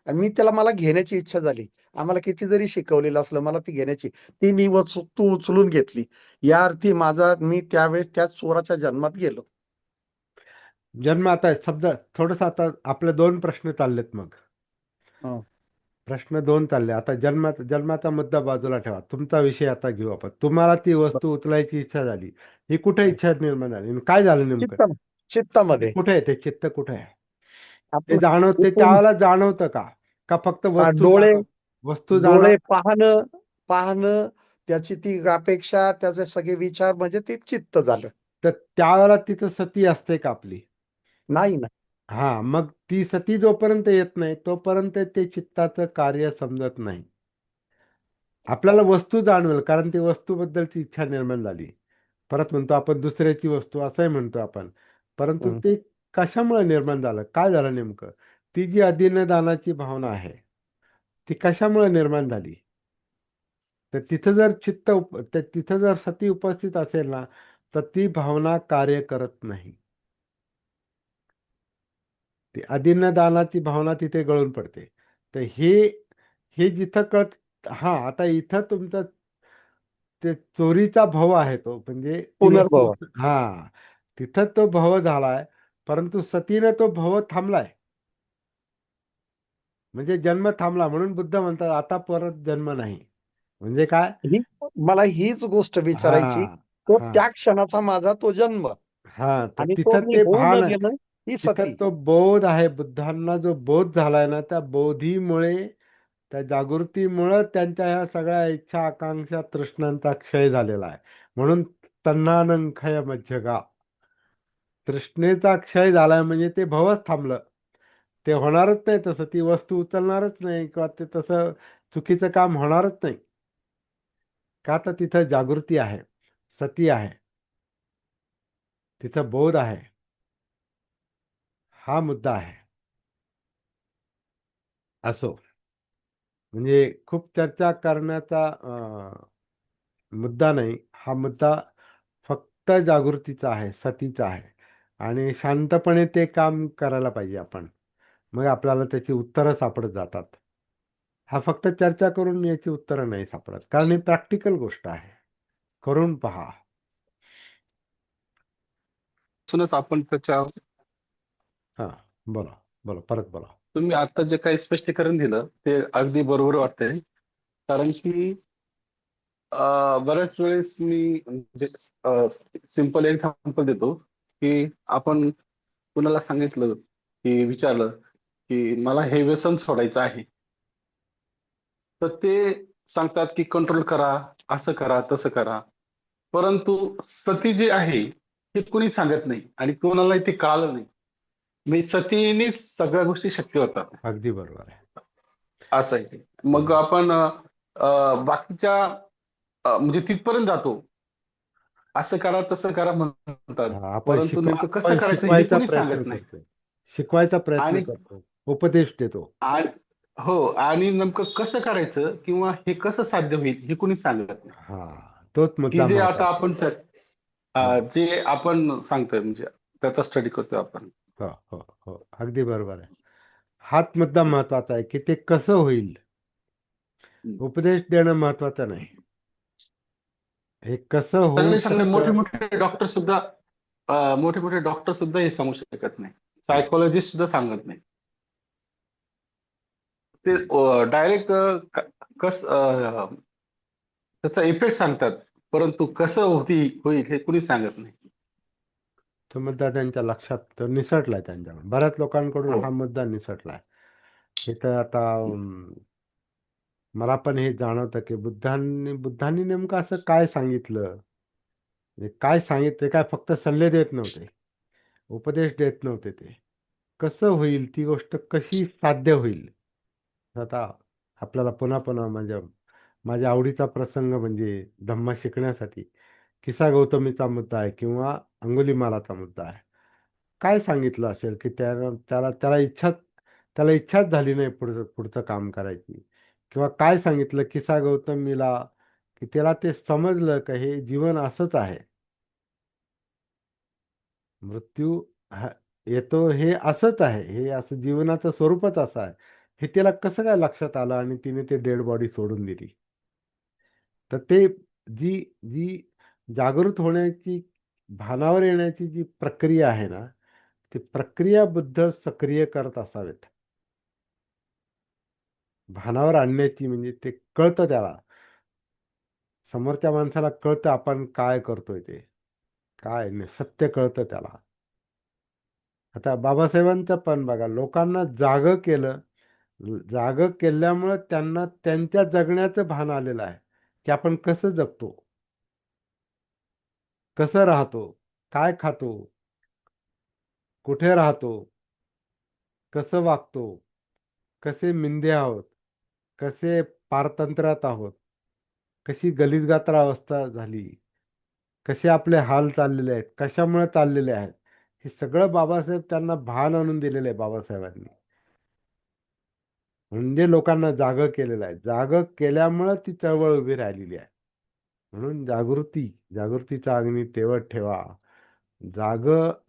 [SPEAKER 3] आणि मला घेण्याची इच्छा झाली. आम्हाला किती जरी शिकवलेलं असलं, मला ती घेण्याची, ती मी वस्तू उचलून घेतली. या अर्थी मी त्यावेळेस त्या चोराच्या जन्मात गेलो.
[SPEAKER 1] जन्म आता समजा थोडस, आता आपले 2 प्रश्न चाललेत मग.
[SPEAKER 3] हं.
[SPEAKER 1] प्रश्न 2 चालले. आता जन्माचा मुद्दा बाजूला ठेवा. तुमचा विषय आता घेऊ आपण. तुम्हाला ती वस्तू उचलायची इच्छा झाली. ही कुठे इच्छा निर्माण झाली आणि काय झालं नेमकं?
[SPEAKER 3] चित्तामध्ये
[SPEAKER 1] कुठे आहे ते चित्त, कुठे आहे ते
[SPEAKER 3] आपलं
[SPEAKER 1] ते
[SPEAKER 3] एकूण
[SPEAKER 1] त्यावेळेला जाणवतं का? का फक्त
[SPEAKER 3] डोळे
[SPEAKER 1] वस्तू
[SPEAKER 3] डोळे
[SPEAKER 1] जाणव
[SPEAKER 3] पाहणं, त्याची ती अपेक्षा, त्याचे सगळे विचार म्हणजे ते चित्त झालं.
[SPEAKER 1] तर त्यावेळेला तिथं सती असते का आपली?
[SPEAKER 3] नाही ना.
[SPEAKER 1] हा, मग ती सती जोपर्यंत येत नाही तोपर्यंत ते चित्ताचं कार्य समजत नाही. आपल्याला वस्तू जाणवेल, कारण ती वस्तूबद्दलची इच्छा निर्माण झाली. परत म्हणतो आपण दुसऱ्याची वस्तू असंही म्हणतो आपण. परंतु
[SPEAKER 3] हं.
[SPEAKER 1] ते कशामुळे निर्माण झालं? काय झालं नेमकं? ती जी अधीनदानाची भावना आहे, ती कशामुळे निर्माण झाली? तर तिथं जर तिथं जर सती उपस्थित असेल ना, तर ती भावना कार्य करत नाही. ती अधीनदानाची भावना तिथे गळून पडते. तर हे हे जिथं कळत, हा, आता इथं तुमचा ते चोरीचा भव आहे तो, म्हणजे ती वस्तू,
[SPEAKER 3] पुनर्भव.
[SPEAKER 1] हा, तिथं तो भव झालाय, परंतु सतीनं तो भव थांबलाय. म्हणजे जन्म थांबला, म्हणून बुद्ध म्हणतात आता परत जन्म नाही. म्हणजे काय?
[SPEAKER 3] मला हीच गोष्ट
[SPEAKER 1] हा,
[SPEAKER 3] विचारायची. तो
[SPEAKER 1] हा,
[SPEAKER 3] त्या क्षणाचा माझा तो जन्म
[SPEAKER 1] हा. तर
[SPEAKER 3] आणि तो
[SPEAKER 1] तिथं
[SPEAKER 3] मी
[SPEAKER 1] ते
[SPEAKER 3] होऊ न
[SPEAKER 1] भान आहे.
[SPEAKER 3] देणं ही
[SPEAKER 1] तिथं
[SPEAKER 3] सती.
[SPEAKER 1] तो बोध आहे. बुद्धांना जो बोध झालाय ना, त्या बोधीमुळे, त्या जागृतीमुळं त्यांच्या ह्या सगळ्या इच्छा, आकांक्षा, तृष्णांचा क्षय झालेला आहे. म्हणून तन्नानं क्षय मज्जगा, तृष्णेचा क्षय झालाय म्हणजे ते भवच थांबलं. ते होणारच नाही तसं, ती वस्तू उचलणारच नाही, किंवा ते तसं चुकीचं काम होणारच नाही. का? तर तिथं जागृती आहे, सती आहे, तिथं बोध आहे. हा मुद्दा आहे. असो, म्हणजे खूप चर्चा करण्याचा मुद्दा नाही. हा मुद्दा फक्त जागृतीचा आहे, सतीचा आहे. आणि शांतपणे ते काम करायला पाहिजे आपण. मग आपल्याला त्याची उत्तरं सापडत जातात. हा फक्त चर्चा करून याची उत्तरं नाही सापडत, कारण ही प्रॅक्टिकल गोष्ट आहे. करून पहा.
[SPEAKER 4] पासूनच आपण त्याच्या
[SPEAKER 1] हा, बोला बोला, परत बोला.
[SPEAKER 4] तुम्ही आता जे काही स्पष्टीकरण दिलं ते अगदी बरोबर वाटतंय. कारण की बऱ्याच वेळेस मी म्हणजे सिंपल एक्झाम्पल देतो की आपण कुणाला सांगितलं की विचारलं की मला हे व्यसन सोडायचं आहे, तर ते सांगतात की कंट्रोल करा, असं करा, तसं करा. परंतु सती जी आहे हे कुणी सांगत नाही आणि कोणालाही ते कळालं नाही. मी सतीनेच सगळ्या गोष्टी शक्य होतात
[SPEAKER 1] अगदी बरोबर आहे.
[SPEAKER 4] असं आहे ते. मग आपण बाकीच्या म्हणजे तिथपर्यंत जातो, असं करा तसं करा म्हणतात,
[SPEAKER 1] हा,
[SPEAKER 4] परंतु नेमकं कसं
[SPEAKER 1] आपण
[SPEAKER 4] करायचं हे
[SPEAKER 1] शिकवायचा
[SPEAKER 4] कुणीच
[SPEAKER 1] प्रयत्न
[SPEAKER 4] सांगत नाही.
[SPEAKER 1] करतो. शिकवायचा प्रयत्न
[SPEAKER 4] आणि
[SPEAKER 1] करतो, उपदेश देतो.
[SPEAKER 4] आणि- हो, आणि नेमकं कसं करायचं किंवा हे कसं साध्य होईल हे कुणीच सांगत नाही.
[SPEAKER 1] हा, तोच
[SPEAKER 4] की
[SPEAKER 1] मुद्दा
[SPEAKER 4] जे आता
[SPEAKER 1] महत्वाचा
[SPEAKER 4] आपण
[SPEAKER 1] आहे.
[SPEAKER 4] जे आपण सांगतोय म्हणजे त्याचा स्टडी करतोय आपण.
[SPEAKER 1] हो हो हो, अगदी बरोबर आहे. हाच मुद्दा महत्वाचा आहे की ते कसं होईल.
[SPEAKER 4] हम्म.
[SPEAKER 1] उपदेश देणं महत्वाचं नाही, हे कसं होऊ
[SPEAKER 4] चांगले चांगले मोठे
[SPEAKER 1] शकतं.
[SPEAKER 4] मोठे डॉक्टर सुद्धा मोठे मोठे डॉक्टर सुद्धा हे सांगू शकत नाही, सायकोलॉजिस्ट सुद्धा सांगत नाही. ते डायरेक्ट कस त्याचा इफेक्ट सांगतात, परंतु कसं होईल हे कुणी सांगत नाही.
[SPEAKER 1] तो मुद्दा त्यांच्या लक्षात तो निसटलाय, त्यांच्या बऱ्याच लोकांकडून
[SPEAKER 4] हो.
[SPEAKER 1] हा मुद्दा निसटलाय. हे तर आता मला पण हे जाणवतं की बुद्धांनी नेमकं असं काय सांगितलं, म्हणजे काय सांगितलं, काय फक्त सल्ले देत नव्हते, उपदेश देत नव्हते. ते कसं होईल, ती गोष्ट कशी साध्य होईल. आता आपल्याला पुन्हा पुन्हा माझ्या आवडीचा प्रसंग म्हणजे धम्म शिकण्यासाठी किसा गौतमीचा मुद्दा आहे, किंवा अंगुलीमालाचा मुद्दा आहे. काय सांगितलं असेल की त्याला इच्छाच झाली नाही पुढचं पुढचं काम करायची, किंवा काय सांगितलं किसा गौतमीला की त्याला ते समजलं का हे जीवन असंच आहे. मृत्यू येतो हे असंच आहे, हे असं जीवनाचं स्वरूपच असं आहे. हे त्याला कसं काय लक्षात आलं आणि तिने ते डेड बॉडी सोडून दिली. तर ते जी जी जागृत होण्याची, भानावर येण्याची जी प्रक्रिया आहे ना, ती प्रक्रिया बुद्ध सक्रिय करत असावेत. भानावर आणण्याची म्हणजे ते कळतं त्याला, समोरच्या माणसाला कळतं आपण काय करतोय ते, काय नाही, सत्य कळतं त्याला. आता बाबासाहेबांचं पण बघा, लोकांना जागं केलं. जागं केल्यामुळं त्यांना त्यांच्या जगण्याचं भान आलेलं आहे, की आपण कसं जगतो, कसं राहतो, काय खातो, कुठे राहतो, कसं वागतो, कसे मिंदे आहोत, कसे पारतंत्र्यात आहोत, कशी गलितगात्र अवस्था झाली, कसे आपले हाल चाललेले आहेत, कशामुळे चाललेले आहेत, हे सगळं बाबासाहेब त्यांना भान आणून दिलेलं आहे बाबासाहेबांनी. म्हणजे लोकांना जागं केलेलं आहे. जागं केल्यामुळं ती चळवळ उभी राहिलेली आहे. म्हणून जागृतीचा अग्नी तेवत ठेवा.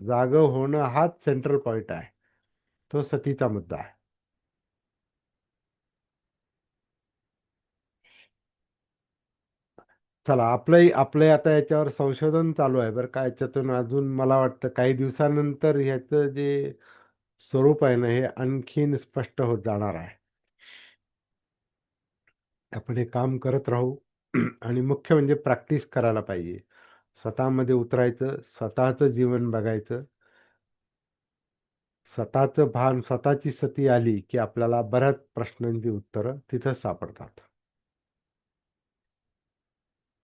[SPEAKER 1] जागं होणं हाच सेंट्रल पॉइंट आहे. तो सतीचा मुद्दा आहे. चला, आपलं आता याच्यावर संशोधन चालू आहे बरं का. याच्यातून अजून मला वाटतं काही दिवसानंतर ह्याचं जे स्वरूप आहे ना, हे आणखीन स्पष्ट होत जाणार आहे. आपण हे काम करत राहू आणि मुख्य म्हणजे प्रॅक्टिस करायला पाहिजे. स्वतःमध्ये उतरायचं, स्वतःचं जीवन बघायचं. स्वतःचं भान, स्वतःची सती आली की आपल्याला बऱ्याच प्रश्नांची उत्तरं तिथं सापडतात.